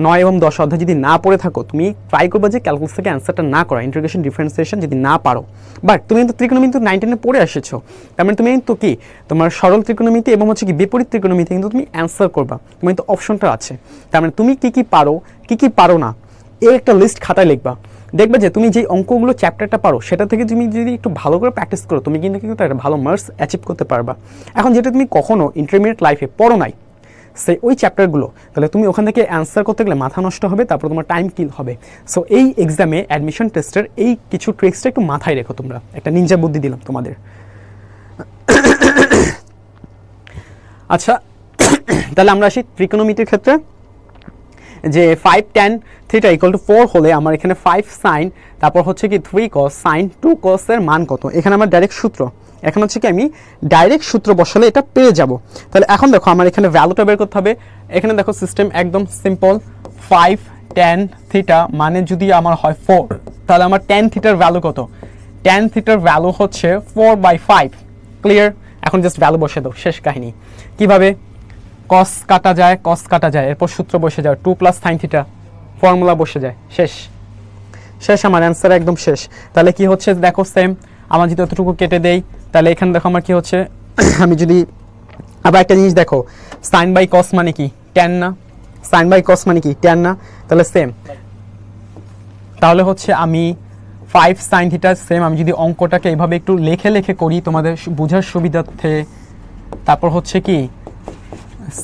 9 এবং 10 অধ্যায় যদি না পড়ে থাকো, তুমি ট্রাই করবে যে ক্যালকুলাস থেকে অ্যান্সারটা না করা, ইন্টিগ্রেশন ডিফারেন্সিয়েশন যদি না পারো। বাট তুমি কিন্তু ত্রিকোণমিতি 9-10 পড়ে এসেছো, তার মানে তুমি কিন্তু কি তোমার সরল ত্রিকোণমিতি এবং হচ্ছে কি বিপরীত ত্রিকোণমিতি কিন্তু তুমি অ্যান্সার করবা, তুমি কিন্তু অপশনটা আছে। তার মানে তুমি কি পারো, কি পারো না, এর একটা লিস্ট খাতায় লিখবা। দেখবে যে তুমি যে অঙ্কগুলো চ্যাপ্টারটা পারো সেটা থেকে তুমি যদি একটু ভালো করে প্র্যাকটিস করো, তুমি কিন্তু একটা ভালো মার্কস অ্যাচিভ করতে পারবা। এখন যেটা তুমি কখনো ইন্টারমিডিয়েট লাইফে পড়ো নাই সেই ওই চ্যাপ্টারগুলো, তাহলে তুমি ওখান থেকে অ্যান্সার করতে গেলে মাথা নষ্ট হবে, তারপর তোমার টাইম কিল হবে। সো এই এক্সামে অ্যাডমিশন টেস্টের এই কিছু ট্রিক্সটা একটু মাথায় রেখো তোমরা, একটা নিনজা বুদ্ধি দিলাম তোমাদের। আচ্ছা, তাহলে আমরা আসি ত্রিকোণমিতির ক্ষেত্রে। যে 5 tan থিটা ইকুয়াল টু 4 হলে আমার এখানে 5 সাইন, তারপর হচ্ছে কি 3 cos সাইন 2 cos এর মান কত? এখানে আমার ডাইরেক্ট সূত্র, এখন হচ্ছে কি আমি ডাইরেক্ট সূত্র বসালে এটা পেয়ে যাব। তাহলে এখন দেখো আমার এখানে ভ্যালুটা বের করতে হবে। এখানে দেখো সিস্টেম একদম সিম্পল। 5 tan থিটা মানে যদি আমার হয় 4, তাহলে আমার tan থিটার ভ্যালু কত? tan থিটার ভ্যালু হচ্ছে 4/5। ক্লিয়ার? এখন জাস্ট ভ্যালু বসে দাও, শেষ কাহিনী। কিভাবে? কস কাটা যায়, এরপর সূত্র বসে যায় 2 + sin থিটা, ফর্মুলা বসে যায়, শেষ আমার অ্যান্সার একদম শেষ। তাহলে কি হচ্ছে দেখো, সেম আমার যদি এতটুকু কেটে দেই, তাহলে এখানে দেখো আমার কি হচ্ছে, আমি যদি আবার একটা জিনিস দেখো, sin/cos মানে কি? tan না? sin/cos মানে কি? tan না? তাহলে সেম, তাহলে হচ্ছে আমি 5 sin থিটা সেম, আমি যদি অঙ্কটাকে এইভাবে একটু লেখে করি তোমাদের বোঝার সুবিধার্থে, তারপর হচ্ছে কি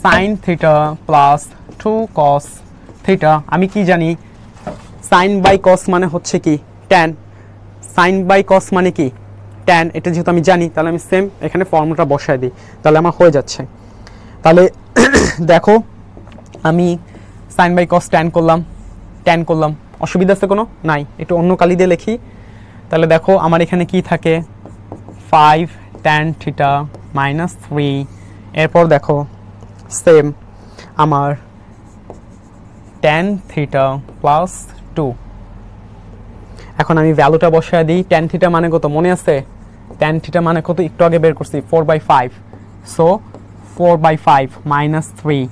sin theta plus 2 cos theta. আমি কি জানি sin/cos মানে হচ্ছে কি tan, sin/cos মানে কি tan, এটা যেহেতু আমি জানি তাহলে আমি সেম এখানে ফর্মুলাটা বসায় দিই, তাহলে আমার হয়ে যাচ্ছে। তাহলে দেখো আমি sin/cos tan করলাম, অসুবিধা আছে কোনো? নাই, একটু অন্য কালি দিয়ে লিখি। তাহলে দেখো আমার এখানে কি থাকে 5 tan থিটা মাইনাস 3, এরপর দেখো সেম আমার tan থিটা প্লাস 2। এখন আমি ভ্যালুটা বসায় দিই। tan থিটা মানে কত মনে আছে? tan থিটা মানে কত একটু আগে বের করছি 4/5। So 4/5 minus 3,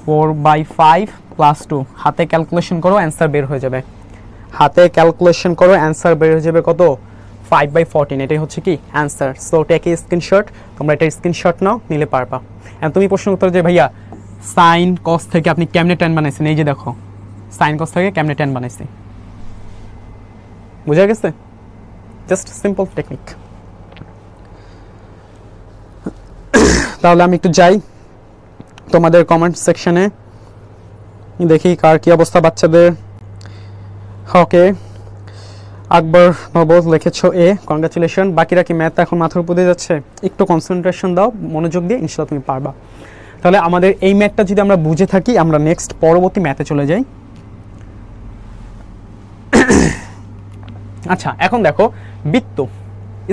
4/5 plus 2। হাতে ক্যালকুলেশন করো, অ্যান্সার বের হয়ে যাবে। কত? 5/14। এটাই হচ্ছে কি answer. So take a screenshot, তোমরা এটা স্ক্রিনশট নাও, নিলে পারবা। এখন তুমি প্রশ্ন উত্তর যে ভাইয়া সাইন কস থেকে আপনি কেমনে tan বানাইছেন, এই যে দেখো সাইন কস থেকে কেমনে tan বানাইছি, বুঝা গেছে? Just simple technique. তাহলে আমি একটু যাই তোমাদের কমেন্ট সেকশনে, দেখি কার কি অবস্থা বাচ্চাদের। ওকে, আকবর নবদ লিখেছো এ, কংগ্রাচুলেশন। বাকিরা কি ম্যাথ এখন মাথার উপর দিয়ে যাচ্ছে? একটু কনসেন্ট্রেশন দাও, মনোযোগ দিয়ে, ইনশাআল্লাহ তুমি পারবা। তাহলে আমাদের এই ম্যাথটা যদি আমরা বুঝে থাকি, আমরা নেক্সট পরবর্তী ম্যাথে চলে যাই। আচ্ছা, এখন দেখো বৃত্ত,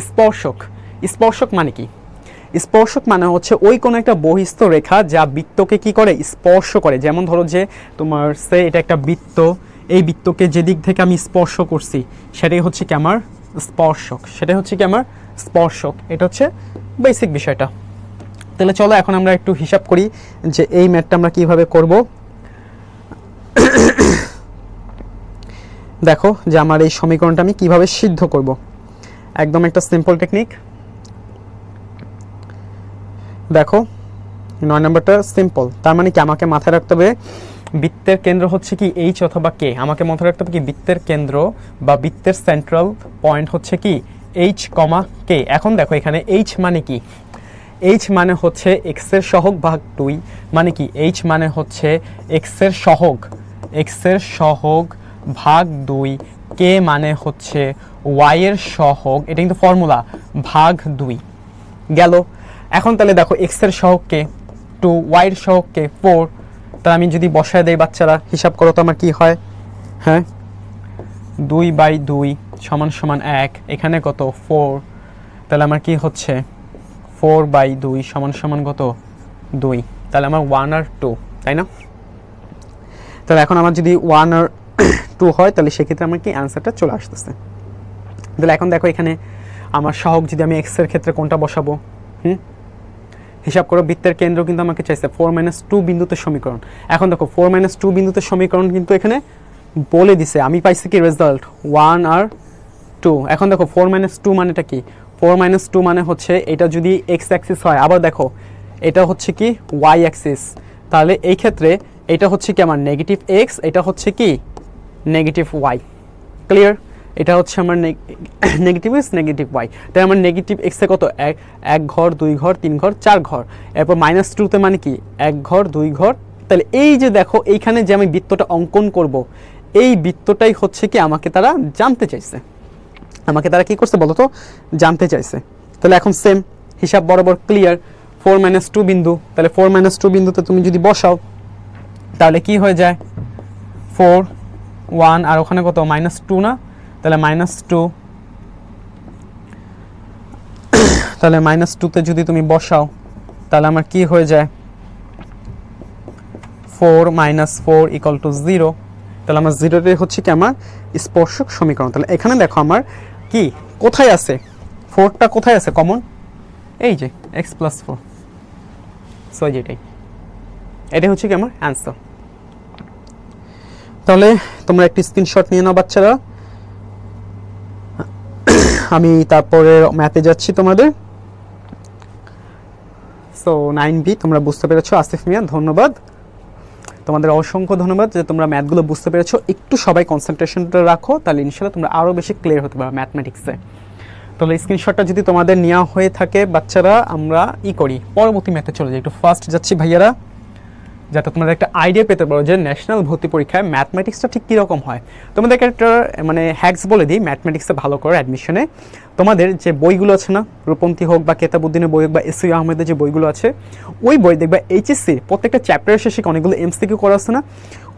স্পর্শক মানে কি? স্পর্শক মানে হচ্ছে ওই কোনো একটা বহিস্থ রেখা যা বৃত্তকে কি করে স্পর্শ করে। যেমন ধরো যে তোমার সে এটা একটা বৃত্ত, এই বৃত্তকে যে দিক থেকে আমি স্পর্শ করছি সেটাই হচ্ছে কি আমার স্পর্শক, সেটাই হচ্ছে কি আমার স্পর্শক। এটা হচ্ছে বেসিক বিষয়টা। তাহলে চলো এখন আমরা একটু হিসাব করি যে এই ম্যাথটা আমরা কিভাবে করব। দেখো যে আমার এই সমীকরণটা আমি কিভাবে সিদ্ধ করব। একদম একটা সিম্পল টেকনিক। দেখো 9 নম্বরটা সিম্পল, তার মানে কি আমাকে মাথায় রাখতে হবে বৃত্তের কেন্দ্র হচ্ছে কি এইচ অথবা কে। আমাকে মাথায় রাখতে হবে কি বৃত্তের কেন্দ্র বা বৃত্তের সেন্ট্রাল পয়েন্ট হচ্ছে কি এইচ কমা কে। এখন দেখো এখানে এইচ মানে কি, এইচ মানে হচ্ছে এক্স এর সহগ ভাগ 2, মানে কি এইচ মানে হচ্ছে এক্স এর সহগ, এক্স এর সহগ ভাগ 2, কে মানে হচ্ছে ওয়াই এর সহগ, এটা কিন্তু ফর্মুলা, ভাগ 2 গেল। এখন তাহলে দেখো এক্স এর সহগ কে 2, ওয়াই এর সহগ কে 4, তাহলে আমি যদি বসায় দেই বাচ্চারা হিসাব করো তো আমার কি হয়, হ্যাঁ 2/2 সমান সমান 1, এখানে কত 4, তাহলে আমার কি হচ্ছে 4/2 সমান সমান কত 2, তাহলে আমার 1 আর 2, তাই না? তাহলে এখন আমার যদি 1 আর 2 হয় তাহলে সেক্ষেত্রে আমার কি অ্যান্সারটা চলে আসতেছে। তাহলে এখন দেখো এখানে আমার সহগ যদি আমি এক্স এর ক্ষেত্রে কোনটা বসাবো, হিসাব করো বৃত্তের কেন্দ্র কিন্তু আমাকে চাইছে 4 - 2 বিন্দুতে সমীকরণ। এখন দেখো 4 - 2 বিন্দুতে সমীকরণ কিন্তু এখানে বলে দিছে, আমি পাইছি কি রেজাল্ট 1 আর 2। এখন দেখো 4 - 2 মানেটা কি, 4 - 2 মানে হচ্ছে এটা যদি এক্স অ্যাক্সিস হয়, আবার দেখো এটা হচ্ছে কি ওয়াই অ্যাক্সিস, তাহলে এই ক্ষেত্রে এটা হচ্ছে কি আমার নেগেটিভ এক্স, এটা হচ্ছে কি নেগেটিভ ওয়াই। ক্লিয়ার? এটা হচ্ছে আমার নেগেটিভ এক্স নেগেটিভ ওয়াই। তাই আমার নেগেটিভ এক্সে কত 1 ঘর 2 ঘর 3 ঘর 4 ঘর, এরপর -2তে মানে কি 1 ঘর 2 ঘর। তাহলে এই যে দেখো এইখানে যে আমি বৃত্তটা অঙ্কন করব, এই বৃত্তটাই হচ্ছে কি আমাকে তারা জানতে চাইছে, আমাকে তারা কি করছে বলো তো জানতে চাইছে। তাহলে এখন সেম হিসাব বরাবর ক্লিয়ার, 4 - 2 বিন্দু, তাহলে 4 - 2 বিন্দুতে তুমি যদি বসাও তাহলে কি হয়ে যায় 4 1 আর ওখানে কত -2 না, তাহলে -2, তাহলে -2তে যদি তুমি বসাও তাহলে আমার কি হয়ে যায় 4 - 4 = 0, তাহলে আমার 0টাই হচ্ছে কি আমার স্পর্শক সমীকরণ। তাহলে এখানে দেখো আমার কি কোথায় আছে 4টা, কোথায় আছে কমন, এই যে x + 4, সো এটাই হচ্ছে কি আমার অ্যান্সার। তাহলে তোমরা একটি স্ক্রিনশট নিয়ে নাও বাচ্চারা, আমি তারপরে ম্যাথে যাচ্ছি তোমাদের। সো 9B তোমরা বুঝতে পেরেছো, আসিফ মিয়া ধন্যবাদ, তোমাদের অসংখ্য ধন্যবাদ যে তোমরা ম্যাথগুলো বুঝতে পেরেছো। একটু সবাই কনসেন্ট্রেশনটা রাখো, তাহলে ইনশাআল্লাহ তোমরা আরও বেশি ক্লিয়ার হতে পারবে ম্যাথমেটিক্সে। তাহলে স্ক্রিনশটটা যদি তোমাদের নেওয়া হয়ে থাকে বাচ্চারা, আমরা করি পরবর্তী ম্যাথে চলে যাই। একটু ফার্স্ট যাচ্ছি ভাইয়ারা, যাতে তোমাদের একটা আইডিয়া পেতে পারো যে ন্যাশনাল ভর্তি পরীক্ষায় ম্যাথমেটিক্সটা ঠিক কীরকম হয়। তোমাদেরকে একটা মানে হ্যাক্স বলে দিই ম্যাথমেটিক্সে ভালো করে অ্যাডমিশনে। তোমাদের যে বইগুলো আছে না, রূপন্তী হোক বা কেতাবুদ্দিনের বই হোক বা এস ইউ আহমেদের যে বইগুলো আছে, ওই বই দেখবা এইচএসসির প্রত্যেকটা চ্যাপ্টারের শেষে অনেকগুলো এমসিকিউ করা আছে না,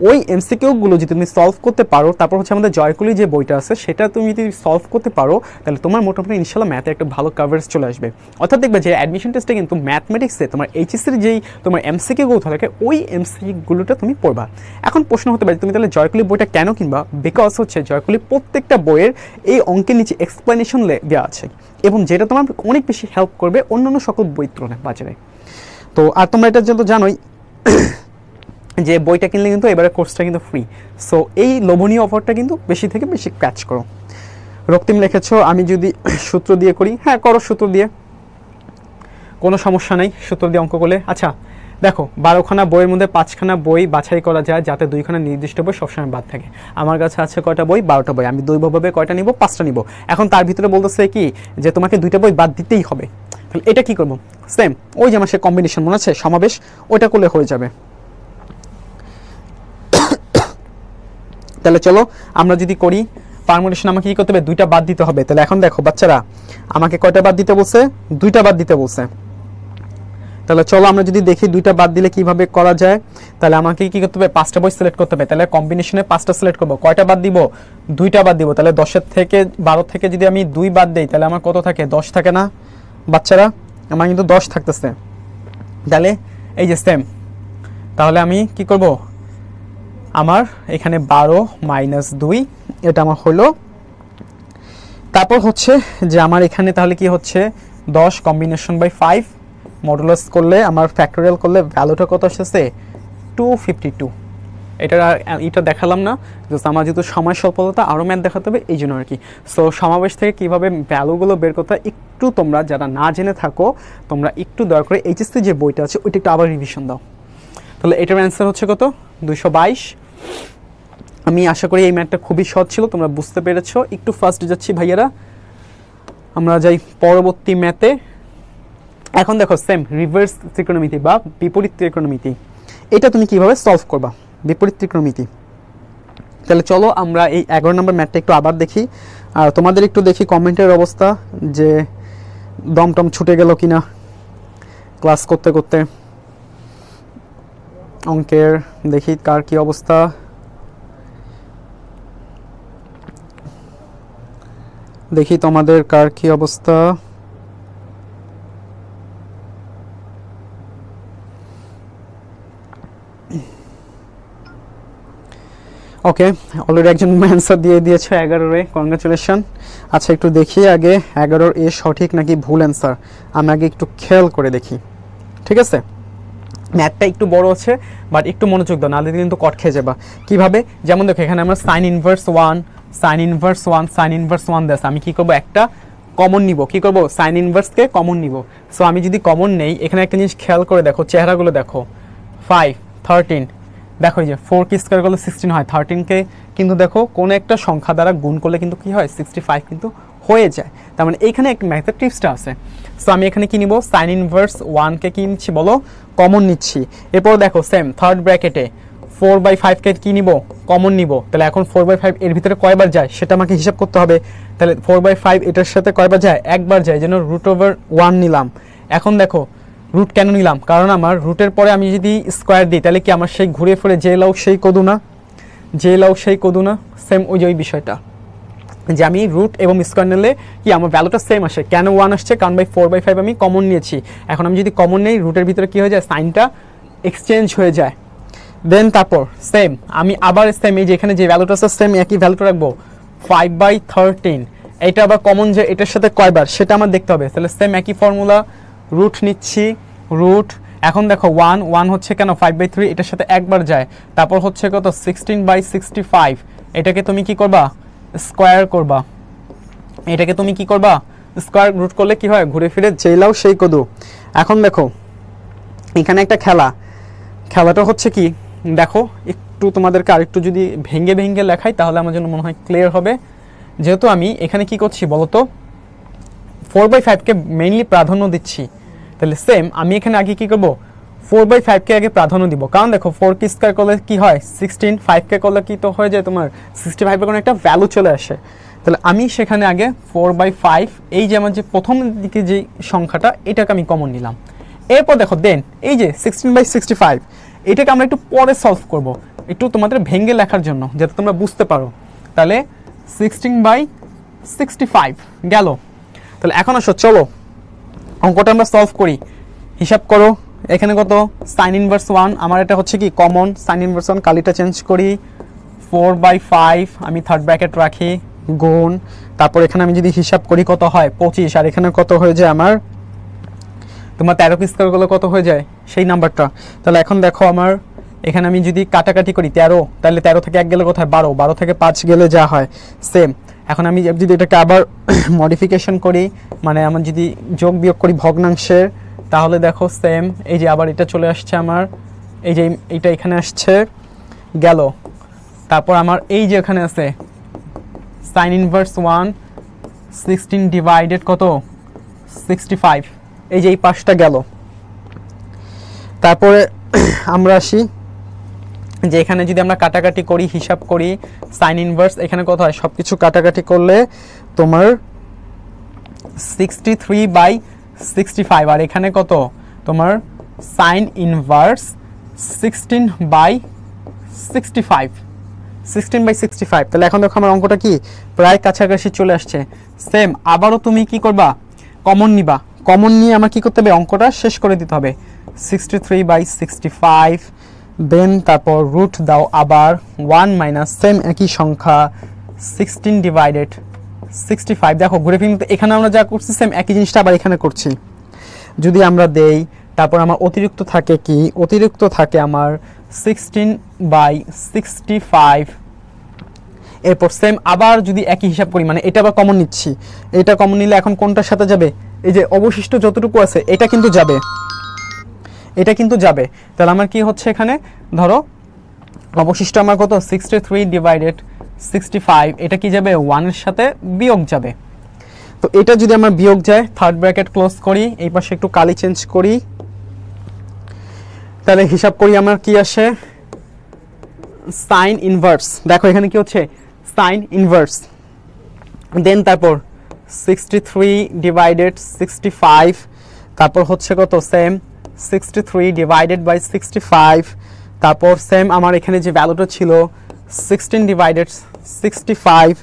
ওই এমসিকিউগুলো যদি তুমি সলভ করতে পারো, তারপর হচ্ছে আমাদের জয়কুলি যে বইটা আছে সেটা তুমি যদি সলভ করতে পারো, তাহলে তোমার মোটামুটি ইনশাল্লাহ ম্যাথে একটা ভালো কভারেজ চলে আসবে। অর্থাৎ দেখবে যে অ্যাডমিশন টেস্টে কিন্তু ম্যাথমেটিক্সে তোমার এইচএসসির যেই তোমার এমসিকিউগুলো থাকে ওই এমসিকিউগুলোটা তুমি পড়বা। এখন প্রশ্ন হতে পারে তুমি তাহলে জয়কুলি বইটা কেন কিনবা? বিকজ হচ্ছে জয়কুলি প্রত্যেকটা বইয়ের এই অঙ্কের নিচে এক্সপ্লেনেশন দেওয়া আছে, এবং যেটা তোমার অনেক বেশি হেল্প করবে অন্যান্য সকল বই তুলনায় বাজারে। তো আর তোমরা এটার জন্য জানোই যে বইটা কিনলে কিন্তু এবারে কোর্সটা কিন্তু ফ্রি। সো এই লোভনীয় অফারটা কিন্তু বেশি থেকে বেশি ক্যাচ করো। রক্তিম লিখেছো আমি যদি সূত্র দিয়ে করি, হ্যাঁ করো সূত্র দিয়ে, কোনো সমস্যা নেই সূত্র দিয়ে অঙ্ক করলে। আচ্ছা দেখো 12খানা বইয়ের মধ্যে 5খানা বই বাছাই করা যায় যাতে 2খানা নির্দিষ্ট বই সবসময় বাদ থাকে। আমার কাছে আছে কয়টা বই? 12টা বই। আমি দৈবভাবে কয়টা নিব? 5টা নিব। এখন তার ভিতরে বলতেছে কি যে তোমাকে 2টা বই বাদ দিতেই হবে। তাহলে এটা কি করবো? সেম ওই যে আমার সে কম্বিনেশন মনে আছে সমাবেশ, ওইটা করলে হয়ে যাবে। তাহলে চলো আমরা যদি করি পারমুটেশন, আমাকে কি করতে হবে? 2টা বাদ দিতে হবে। তাহলে এখন দেখো বাচ্চারা আমাকে কয়টা বাদ দিতে বলছে? 2টা বাদ দিতে বলছে। তাহলে চলো আমরা যদি দেখি 2টা বাদ দিলে কিভাবে করা যায়। তাহলে আমাকে কি করতে হবে? 5টা বই সিলেক্ট করতে হবে। তাহলে কম্বিনেশনে 5টা সিলেক্ট করবো। কয়টা বাদ দিব? 2টা বাদ দিব। তাহলে 12 থেকে যদি আমি 2 বাদ দেই তাহলে আমার কত থাকে? 10 থাকে না বাচ্চারা? আমার কিন্তু 10 থাকতেছে, তাহলে এই যে সেম, তাহলে আমি কি করব, আমার এখানে 12 - 2 এটা আমার হলো। তারপর হচ্ছে যে আমার এখানে তাহলে কি হচ্ছে 10 কম্বিনেশন বাই 5 মডুলাস করলে আমার ফ্যাক্টোরিয়াল করলে ভ্যালুটা কত আসছে 252। এটা দেখালাম না, জাস্ট আমার যেহেতু সময় স্বল্পতা আরও ম্যাথ দেখাতে হবে এই জন্য আর কি। সো সমাবেশ থেকে কীভাবে ভ্যালুগুলো বের করতে হয় একটু তোমরা যারা না জেনে থাকো তোমরা একটু দয়া করে এইচএসসি যে বইটা আছে ওইটা একটু আবার রিভিশন দাও। তাহলে এটার অ্যান্সার হচ্ছে কত 222। আমি আশা করি এই ম্যাথটা খুবই সহজ ছিল, তোমরা বুঝতে পেরেছো। একটু ফাস্ট যাচ্ছি ভাইয়ারা, আমরা যাই পরবর্তী ম্যাথে। এখন দেখো সেম রিভার্স ত্রিকোণমিতি বা বিপরীত ত্রিকোণমিতি, এটা তুমি কিভাবে সলভ করবা বিপরীত ত্রিকোণমিতি। তাহলে চলো আমরা এই 11 নম্বর ম্যাথটা একটু আবার দেখি, আর তোমাদের একটু দেখি কমেন্টের অবস্থা যে দমটম ছুটে গেল কিনা ক্লাস করতে করতে। অঙ্কের দেখি কার কি অবস্থা। দেখি তোমাদের কার কি অবস্থা। ওকে, অলরেডি একজন অ্যান্সার দিয়ে দিয়েছে 11-এ, কনগ্রাচুলেশন। আচ্ছা একটু দেখি আগে 11 এ সঠিক নাকি ভুল অ্যান্সার, আমি আগে একটু খেয়াল করে দেখি, ঠিক আছে। ম্যাথটা একটু বড় আছে বাট একটু মনোযোগ দাও, নাহলে কিন্তু কট খেয়ে যাবা। কীভাবে, যেমন দেখো এখানে আমরা sign inverse 1 sign inverse 1 sign inverse 1 দেশ, আমি কি করব একটা কমন নিব, কি করব সাইন ইনভার্সকে কমন নিব। সো আমি যদি কমন নেই, এখানে একটা জিনিস খেয়াল করে দেখো, চেহারাগুলো দেখো 5 13, দেখো এই যে 4 কে স্কয়ার করলে 16 হয়, 13 কে কিন্তু দেখো কোনো একটা সংখ্যা দ্বারা গুণ করলে কিন্তু কি হয় 65 কিন্তু হয়ে যায়। তার মানে এইখানে একটা ম্যাথের টিপসটা আছে। সো আমি এখানে কি নিব, সাইন ইনভার্স 1 কে কি নিচ্ছি বলো, কমন নিচ্ছি। এরপর দেখো সেম থার্ড ব্র্যাকেটে 4/5 কে কি নিব, কমন নিব। তাহলে এখন 4/5 এর ভিতরে কয়বার যায় সেটা আমাকে হিসাব করতে হবে। তাহলে 4/5 এটার সাথে কয়বার যায়, একবার যায়, যেন √1 নিলাম। এখন দেখো রুট কেন নিলাম, কারণ আমার রুটের পরে আমি যদি স্কোয়ার দিই তাহলে কি আমার সেই ঘুরে ফিরে যে লাউ সেই কদু না, যে লাউ সেই কদু না, সেম ওই যে ওই বিষয়টা যে আমি রুট এবং স্কোয়ার নিলে কি আমার ভ্যালুটা সেম আসে। কেন 1 আসছে, কারণ 4/5 আমি কমন নিয়েছি। এখন আমি যদি কমন নেই, রুটের ভিতরে কি হয়ে যায়, সাইনটা এক্সচেঞ্জ হয়ে যায়। দেন তারপর সেম আমি আবার সেম এই যে এখানে যে ভ্যালুটা আছে সেম একই ভ্যালুটা রাখবো 5/13, এটা আবার কমন যে এটার সাথে কয়বার সেটা আমার দেখতে হবে। তাহলে সেম একই ফর্মুলা, রুট নিচ্ছি, রুট। এখন দেখো 1 হচ্ছে কেন 5/3 এটার সাথে একবার যায়। তারপর হচ্ছে কত 16/65, এটাকে তুমি কি করবা, স্কোয়ার করবা। এটাকে তুমি কি করবা, স্কোয়ার রুট করলে কি হয়, ঘুরে ফিরে যেই লাও সেই কদু। এখন দেখো এখানে একটা খেলাটা হচ্ছে কি, দেখো একটু তোমাদেরকে আরেকটু যদি ভেঙে ভেঙে লেখাই তাহলে আমার জন্য মনে হয় ক্লিয়ার হবে। যেহেতু আমি এখানে কি করছি বলতো, 4/5 কে মেইনলি প্রাধান্য দিচ্ছি, তাহলে সেম আমি এখানে আগে কি করব, 4/5 কে আগে প্রাধান্য দিব। কারণ দেখো 4 কে স্কয়ার করলে কি হয় 16, 5 কে করলে কি তো হয়ে যায় তোমার 65 এর কোনো একটা ভ্যালু চলে আসে। তাহলে আমি সেখানে আগে 4/5 এই যে আমার যে প্রথম দিকে যে সংখ্যাটা এটাকে আমি কমন নিলাম। এরপর দেখো দেন এই যে 16/65 এটাকে আমরা একটু পরে সলভ করব, একটু তোমাদের ভেঙে লেখার জন্য যাতে তোমরা বুঝতে পারো। তাহলে 16/65 গেল। তাহলে এখন আসো চলো অঙ্কটা আমরা সলভ করি। হিসাব করো এখানে কত, সাইন ইনভার্স 1, আমার এটা হচ্ছে কি কমন সাইন ইনভার্স 1, কালিটা চেঞ্জ করি, 4/5 আমি থার্ড ব্র্যাকেট রাখি, গুণ। তারপর এখানে আমি যদি হিসাব করি কত হয় 25, আর এখানে কত হয়ে যায় আমার তোমার 13 কে স্কয়ার করলে কত হয়ে যায় সেই নাম্বারটা। তাহলে এখন দেখো আমার এখানে আমি যদি কাটাকাটি করি 13, তাহলে 13 থেকে 1 গেলে কোথায় 12, 12 থেকে 5 গেলে যা হয় সেম। এখন আমি যদি এটাকে আবার মডিফিকেশন করি, মানে আমার যদি যোগ বিয়োগ করি ভগ্নাংশের, তাহলে দেখো সেম এই যে আবার এটা চলে আসছে আমার, এই যে এইটা এখানে আসছে গেল। তারপর আমার এই যে এখানে আছে সাইন ইনভার্স 1 16 ডিভাইডেড কত 65, এই যে এই পাশটা গেল। তারপরে আমরা আসি যে এখানে যদি আমরা কাটাকাটি করি হিসাব করি সাইন ইনভার্স এখানে কত হয়, সবকিছু কাটাকাটি করলে তোমার 63/65, আর এখানে কত তোমার সাইন ইনভার্স 16/65। তাহলে এখন দেখো আমার অঙ্কটা কি প্রায় কাছাকাছি চলে আসছে। সেম আবারও তুমি কি করবা, কমন নিবা। কমন নিয়ে আমার কি করতে হবে, অঙ্কটা শেষ করে দিতে হবে। 63/65, দেন তারপর রুট দাও আবার 1 মাইনাস সেম একই সংখ্যা 16 ডিভাইডেড 65। দেখো ঘুরে ফিরে এখানে আমরা যা করছি সেম একই জিনিসটা আবার এখানে করছি। যদি আমরা দেই তারপর আমার অতিরিক্ত থাকে কি, অতিরিক্ত থাকে আমার 16/65। এরপর সেম আবার যদি একই হিসাব করি, মানে এটা আবার কমন নিচ্ছি, এটা কমন নিলে এখন কোনটার সাথে যাবে, এই যে অবশিষ্ট যতটুকু আছে এটা কিন্তু যাবে, এটা কিন্তু যাবে। তাহলে আমার কি হচ্ছে এখানে, ধরো অবশিষ্ট আমার কত 63/65, এটা কি যাবে 1 এর সাথে বিয়োগ যাবে। তো এটা যদি আমার বিয়োগ যায়, থার্ড ব্র্যাকেট ক্লোজ করি, এই পাশে একটু কালি চেঞ্জ করি, তাহলে হিসাব করি আমার কি আসে, সাইন ইনভার্স। দেখো এখানে কি হচ্ছে, সাইন ইনভার্স, দেন তারপর 63/65, তারপর হচ্ছে কত সেম 63/65, তারপর সেম আমার এখানে যে ভ্যালুটা ছিল 16/65,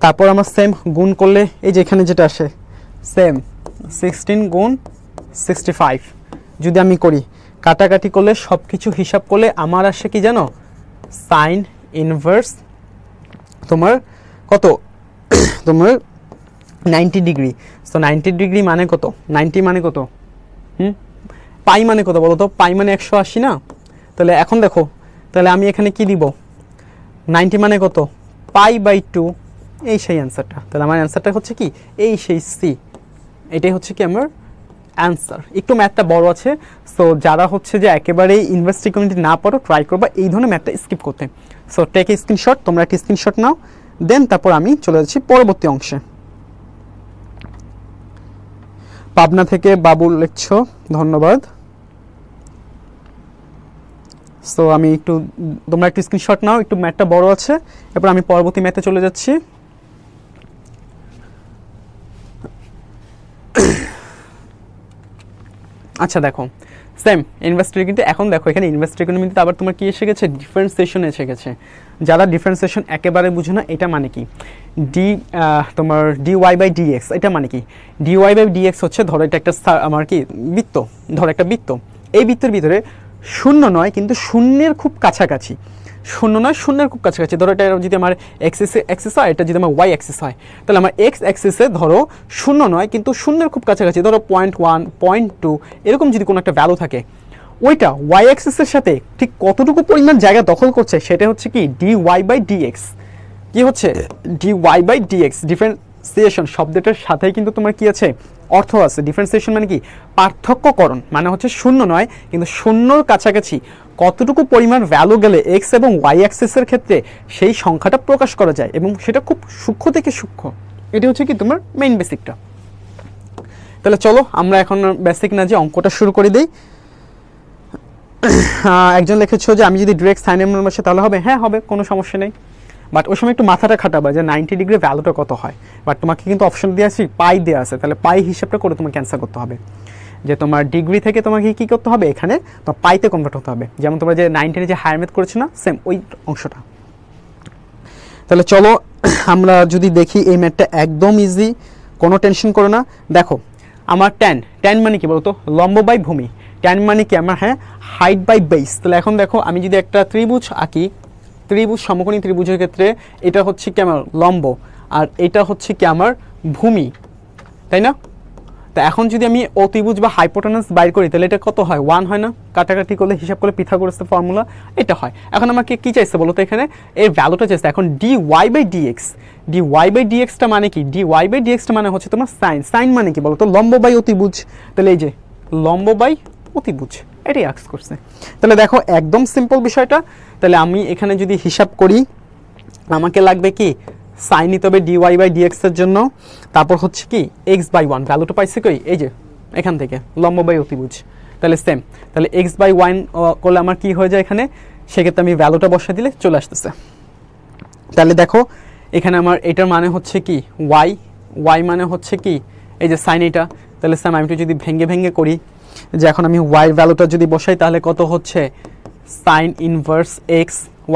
তারপর আমার সেম গুণ করলে এই যে এখানে যেটা আসে সেম 16 গুণ 65 যদি আমি করি, কাটাকাটি করলে সব কিছু হিসাব করলে আমার আসে কি জানো, সাইন ইনভার্স তোমার কত, তোমার 90 ডিগ্রি। সো 90 ডিগ্রি মানে কত, 90 মানে কত, পাই মানে কত বলো তো, পাই মানে 180 না। তাহলে এখন দেখো, তাহলে আমি এখানে কি দিব, 90 মানে কত, π/2, এই সেই অ্যান্সারটা। তাহলে আমার অ্যান্সারটা হচ্ছে কি, এই সেই সি, এটাই হচ্ছে কি আমার অ্যান্সার। একটু ম্যাথটা বড় আছে, সো যারা হচ্ছে যে একেবারেই ইনভার্স ট্রিগোনোমেট্রি না পারো, ট্রাই করবা এই ধরনের ম্যাথটা স্কিপ করতে। সো টেক এ স্ক্রিনশট, তোমরা একটা স্ক্রিনশট নাও, দেন তারপর আমি চলে যাচ্ছি পরবর্তী অংশে। পাবনা থেকে বাবুল লিখছো, ধন্যবাদ। সো আমি একটু, তোমরা একটু স্ক্রিনশট নাও, একটু ম্যাথটা বড় আছে, এরপর আমি পরবর্তী ম্যাথে চলে যাচ্ছি। আচ্ছা দেখো সেম ইনভার্স ট্রিগোনোমেট্রি, এখন দেখো এখানে ইনভার্স ট্রিগোনোমেট্রিতে আবার তোমার কি এসে গেছে, ডিফারেন্সিয়েশন এসে গেছে। যারা ডিফারেন্সিয়েশন একেবারে বুঝো না, এটা মানে কি, তোমার dy/dx, এটা মানে কি, dy/dx হচ্ছে, ধরো এটা একটা আমার কি বৃত্ত, ধরো একটা বৃত্ত, এই বৃত্তের ভিতরে শূন্য নয় কিন্তু শূন্যের খুব কাছাকাছি, শূন্য নয় শূন্যের খুব কাছাকাছি, ধরো এটা যদি আমার এক্সিস হয়, এটা যদি আমার ওয়াই অ্যাক্সিস হয়, তাহলে আমার এক্স অ্যাক্সিসে ধরো শূন্য নয় কিন্তু শূন্যের খুব কাছাকাছি, ধরো 0.1 0.2 এরকম যদি কোনো একটা ভ্যালু থাকে, ওইটা ওয়াই অ্যাক্সিসের সাথে ঠিক কতটুকু পরিমাণ জায়গা দখল করছে, সেটা হচ্ছে কি dy/dx। কি হচ্ছে dy/dx, ডিফারেন্সিয়েশন শব্দটার সাথেই কিন্তু তোমার কি আছে, অর্থ আছে। ডিফারেন্সিয়েশন মানে কি, পার্থক্যকরণ, মানে হচ্ছে শূন্য নয় কিন্তু শূন্যর কাছাকাছি কতটুকু পরিমাণ ভ্যালু গেলে এক্স এবং ওয়াই অ্যাক্সিসের ক্ষেত্রে সেই সংখ্যাটা প্রকাশ করা যায়, এবং সেটা খুব সূক্ষ্ম থেকে সূক্ষ্ম। এটি হচ্ছে কি তোমার মেইন বেসিকটা। তাহলে চলো আমরা এখন বেসিক না যে অঙ্কটা শুরু করে দিই। একজন লিখেছো যে আমি যদি ডিরেক্ট সাইন এর মান বসে তাহলে হবে, হ্যাঁ হবে, কোনো সমস্যা নেই, বাট ওই সময় একটু মাথাটা খাটাবা যে 90 ডিগ্রি ভ্যালুটা কত হয়। বাট তোমাকে কিন্তু অপশন দিয়ে আসি, পাই দেওয়া আছে, তাহলে পাই হিসাবটা করে তোমাকে অ্যান্সার করতে হবে, যে তোমার ডিগ্রি থেকে তোমাকে কি করতে হবে, এখানে তো পাইতে কনভার্ট হতে হবে। যেমন তোমরা যে 9 যে হায়ার ম্যাথ করেছো না, সেম ওই অংশটা। তাহলে চলো আমরা যদি দেখি, এই ম্যাথটা একদম ইজি, কোনো টেনশন করো না। দেখো আমার ট্যান মানে কি বলতো, লম্ব বাই ভূমি, ট্যান মানে কি আমার, হ্যাঁ, হাইট বাই বেস। তাহলে এখন দেখো আমি যদি একটা ত্রিভুজ আঁকি, ত্রিভুজ সমকোণী ত্রিভুজের ক্ষেত্রে এটা হচ্ছে কি আমার লম্ব, আর এটা হচ্ছে কি আমার ভূমি, তাই না? তা এখন যদি আমি অতিভুজ বা হাইপোটেনাস বাইর করি, তাহলে এটা কত হয়, 1 হয় না? কাটাকাটি করলে হিসাব করলে পিথাগোরাসের ফর্মুলা এটা হয়। এখন আমাকে কি চাইছে বলো তো, এখানে এর ভ্যালুটা চাইছে। এখন dy/dx, dy/dxটা মানে কি, dy/dxটা মানে হচ্ছে তোমার সাইন। সাইন মানে কি বলো তো, লম্ব বাই অতিভুজ। তাহলে এই যে লম্ব বাই অতিভুজ, এটাই আস্ক করছে। তাহলে দেখো একদম সিম্পল বিষয়টা। তাহলে আমি এখানে যদি হিসাব করি, আমাকে লাগবে কি সাইন নিতে হবে dy/dx এর জন্য, তারপর হচ্ছে কি x/1, ভ্যালুটা পাইছি কই, এই যে এখান থেকে লম্ব বাই অতিভুজ। তাহলে সেম, তাহলে x/1 করলে আমার কি হয়ে যায় এখানে, সেক্ষেত্রে আমি ভ্যালুটা বসা দিলে চলে আসতেছে। তাহলে দেখো এখানে আমার এটার মানে হচ্ছে কি y মানে হচ্ছে কি এই যে সাইন এটা। তাহলে সেম আমি যদি ভেঙে ভেঙে করি, যে এখন আমি y ভ্যালুটা যদি বসাই, তাহলে কত হচ্ছে সাইন ইনভার্স x,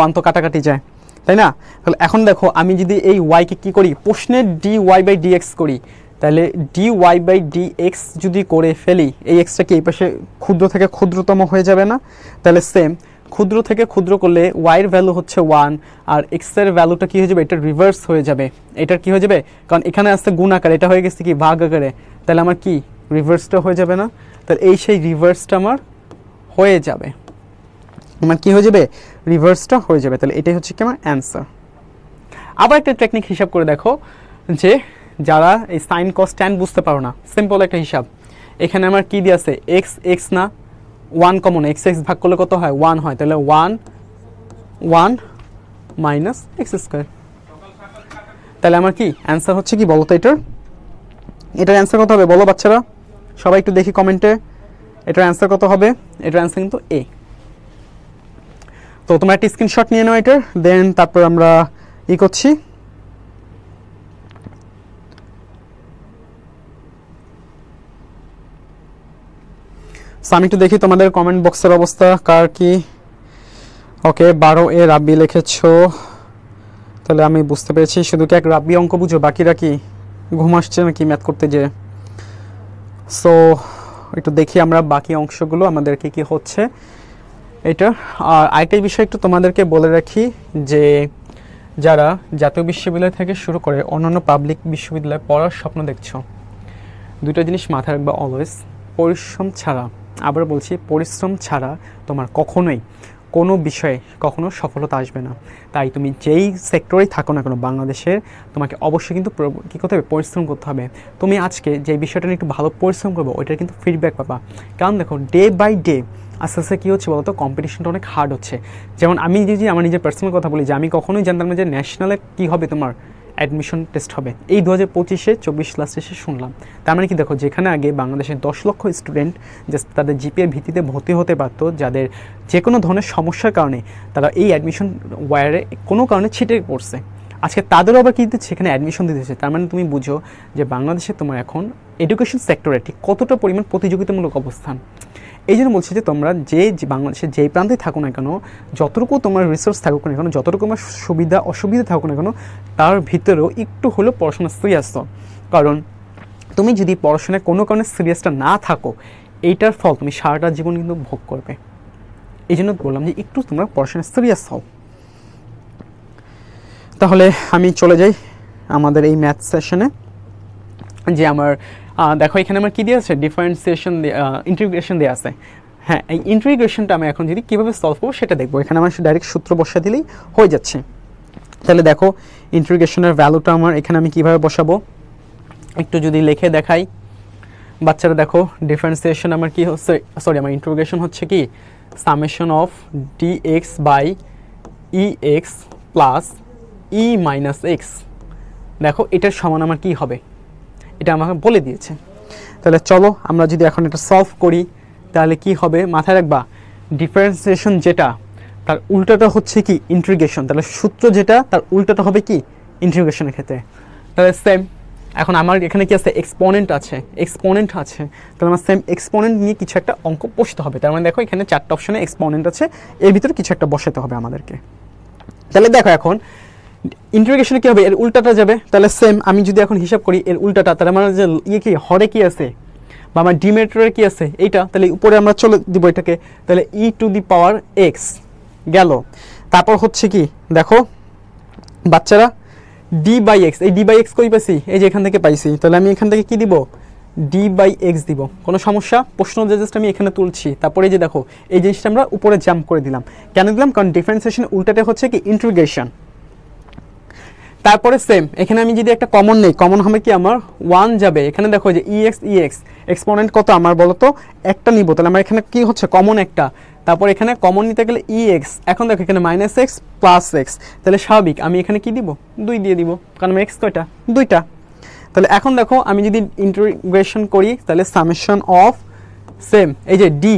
1 তো কাটাকাটি যায়, তাই না? তাহলে এখন দেখো আমি যদি এই y কে কি করি, প্রশ্নের dy/dx করি, তাহলে dy/dx যদি করে ফেলি, এই এক্সটা কি এই পাশে ক্ষুদ্র থেকে ক্ষুদ্রতম হয়ে যাবে না? তাহলে সেম ক্ষুদ্র থেকে ক্ষুদ্র করলে y এর ভ্যালু হচ্ছে 1 আর x এর ভ্যালুটা কি হয়ে যাবে? এটা রিভার্স হয়ে যাবে। এটার কি হয়ে যাবে? কারণ এখানে আসছে গুণ আকারে, এটা হয়ে গেছে কি ভাগ আকারে, তাহলে আমার কি রিভার্সটা হয়ে যাবে না? তাহলে এই সেই রিভার্সটা আমার হয়ে যাবে, আমার কি হয়ে যাবে? রিভার্সটা হয়ে যাবে। তাহলে এটাই হচ্ছে কি আমার অ্যান্সার। আবার একটা টেকনিক হিসাব করে দেখো, যে যারা এই সাইন কস ট্যান বুঝতে পারো না, সিম্পল একটা হিসাব। এখানে আমার কি দিয়ে আছে? এক্স এক্স না, 1 কমন, এক্স এক্স ভাগ করলে কত হয়? 1 হয়। তাহলে 1 মাইনাস এক্স স্কোয়ার। তাহলে আমার কি অ্যান্সার হচ্ছে কি বলো তো? এটার অ্যান্সার কত হবে বলো বাচ্চারা? সবাই একটু দেখি কমেন্টে, এটার অ্যান্সার কত হবে? এটার অ্যান্সার কিন্তু এ। তো তোমরা একটা স্ক্রিনশট নিয়ে নাও এটার, দেন তারপর আমরা করছি। আমি একটু দেখি তোমাদের কমেন্ট বক্সের অবস্থা, কার কি। ওকে, 12 রাব্বি লিখেছো, তাহলে আমি বুঝতে পেরেছি। শুধু কি এক রাব্বি অঙ্ক বুঝো, বাকিরা কি ঘুম আসছে নাকি ম্যাথ করতে যেয়ে? সো একটু দেখি আমরা বাকি অংশগুলো আমাদের কি হচ্ছে এটা। আর আরেকটা বিষয় একটু তোমাদেরকে বলে রাখি, যে যারা জাতীয় বিশ্ববিদ্যালয় থেকে শুরু করে অন্যান্য পাবলিক বিশ্ববিদ্যালয়ে পড়ার স্বপ্ন দেখছো, দুটো জিনিস মাথায় রাখবা অলওয়েজ। পরিশ্রম ছাড়া, আবার বলছি, পরিশ্রম ছাড়া তোমার কখনোই কোনো বিষয়ে কখনো সফলতা আসবে না। তাই তুমি যেই সেক্টরেই থাকো না কেন বাংলাদেশের, তোমাকে অবশ্যই কিন্তু কী করতে হবে? পরিশ্রম করতে হবে। তুমি আজকে যে বিষয়টা নিয়ে একটু ভালো পরিশ্রম করবো, ওইটার কিন্তু ফিডব্যাক পাবা। কারণ দেখো, ডে বাই ডে আস্তে আস্তে কী হচ্ছে বলতো, কম্পিটিশনটা অনেক হার্ড হচ্ছে। যেমন আমি যদি আমার নিজের পার্সোনাল কথা বলি, যে আমি কখনোই জানতাম না যে ন্যাশনালে কী হবে, তোমার অ্যাডমিশন টেস্ট হবে। এই 2025-এ 24 লাস্ট এসে শুনলাম। তার মানে কি দেখো, যেখানে আগে বাংলাদেশের 10 লক্ষ স্টুডেন্ট জাস্ট তাদের জিপিএর ভিত্তিতে ভর্তি হতে পারতো, যাদের যে কোনো ধরনের সমস্যার কারণে তারা এই অ্যাডমিশন ওয়ারে কোনো কারণে ছিটে পড়ছে, আজকে তাদেরও আবার কী দিচ্ছে, এখানে অ্যাডমিশন দিতেছে। তার মানে তুমি বুঝো যে বাংলাদেশে তোমার এখন এডুকেশন সেক্টরে ঠিক কতটা পরিমাণ প্রতিযোগিতামূলক অবস্থান। এই জন্য বলছি যে তোমরা যে বাংলাদেশের যেই প্রান্তে থাকো না কেন, যতটুকু তোমার রিসোর্স থাকুক না কেন, যতটুকু তোমার সুবিধা অসুবিধা থাকুক না কেন, তার ভিতরেও একটু হলেও পড়াশোনা সিরিয়াস হও। কারণ তুমি যদি পড়াশোনায় কোনো কারণে সিরিয়াসটা না থাকো, এইটার ফল তুমি সারাটা জীবন কিন্তু ভোগ করবে। এই জন্য বললাম যে একটু তোমরা পড়াশোনায় সিরিয়াস হও। তাহলে আমি চলে যাই আমাদের এই ম্যাথ সেশনে। যে আমার দেখো এখানে আমার কী দিয়ে আছে? ডিফারেন্সিয়েশন, ইন্টিগ্রেশন দেওয়া আছে। হ্যাঁ, এই ইন্টিগ্রেশনটা আমি এখন যদি কীভাবে সলভ করবো সেটা দেখবো। এখানে আমার ডাইরেক্ট সূত্র বসা দিলেই হয়ে যাচ্ছে। তাহলে দেখো, ইন্টিগ্রেশনের ভ্যালুটা আমার এখানে আমি কিভাবে বসাবো একটু যদি লিখে দেখাই বাচ্চারা। দেখো, ডিফারেন্সিয়েশন আমার কি হচ্ছে, সরি, আমার ইন্টিগ্রেশন হচ্ছে কি summation of dx by ex plus e minus x. দেখো এটার সমান আমার কি হবে, এটা আমাকে বলে দিয়েছে। তাহলে চলো আমরা যদি এখন এটা সলভ করি, তাহলে কি হবে মাথায় রাখবা, ডিফারেন্সিয়েশন যেটা তার উল্টাটা হচ্ছে কি ইন্টিগ্রেশন। তাহলে সূত্র যেটা তার উল্টাটা হবে কি ইন্টিগ্রেশনের ক্ষেত্রে। তাহলে সেম, এখন আমার এখানে কি আছে? এক্সপোনেন্ট আছে, তাহলে আমার সেম এক্সপোনেন্ট নিয়ে কিছু একটা অঙ্ক বসাতে হবে। তার মানে দেখো এখানে 4টা অপশনে এক্সপোনেন্ট আছে, এর ভিতরে কিছু একটা বসাতে হবে আমাদেরকে। তাহলে দেখো এখন ইন্টিগ্রেশনে কি হবে? এর উল্টাটা যাবে। তাহলে সেম আমি যদি এখন হিসাব করি এর উল্টাটা, তাহলে আমার যে কি হরে কি আছে বা আমার ডিমেটরে কি আছে এইটা, তাহলে উপরে আমরা চলে দিব এটাকে। তাহলে ই টু দি পাওয়ার এক্স গেল। তারপর হচ্ছে কি দেখো বাচ্চারা, ডি বাই এক্স, এই ডি বাই এক্স কই পাইছি? এই যে এখান থেকে পাইছি। তাহলে আমি এখান থেকে কি দিব? ডি বাই এক্স দিব। কোনো সমস্যা? প্রশ্ন জাস্ট আমি এখানে তুলছি। তারপরে যে দেখো এই জিনিসটা আমরা উপরে জাম্প করে দিলাম। কেন দিলাম? কারণ ডিফারেন্সিয়েশন উল্টাটা হচ্ছে কি ইন্টিগ্রেশন। তারপরে সেম এখানে আমি যদি একটা কমন নেই, কমন হবে কি আমার 1 যাবে। এখানে দেখো যে ex এক্সপোনেন্ট কত আমার বলো তো? একটা নিব। তাহলে আমার এখানে কি হচ্ছে? কমন একটা। তারপর এখানে কমন নিতে গেলে ex, এখন দেখো এখানে মাইনাস এক্স প্লাস এক্স, তাহলে স্বাভাবিক আমি এখানে কি দিব? 2 দিয়ে দিব, কারণ আমার এক্স কয়টা? 2টা। তাহলে এখন দেখো আমি যদি ইন্টিগ্রেশন করি, তাহলে সামেশন অফ সেম এই যে ডি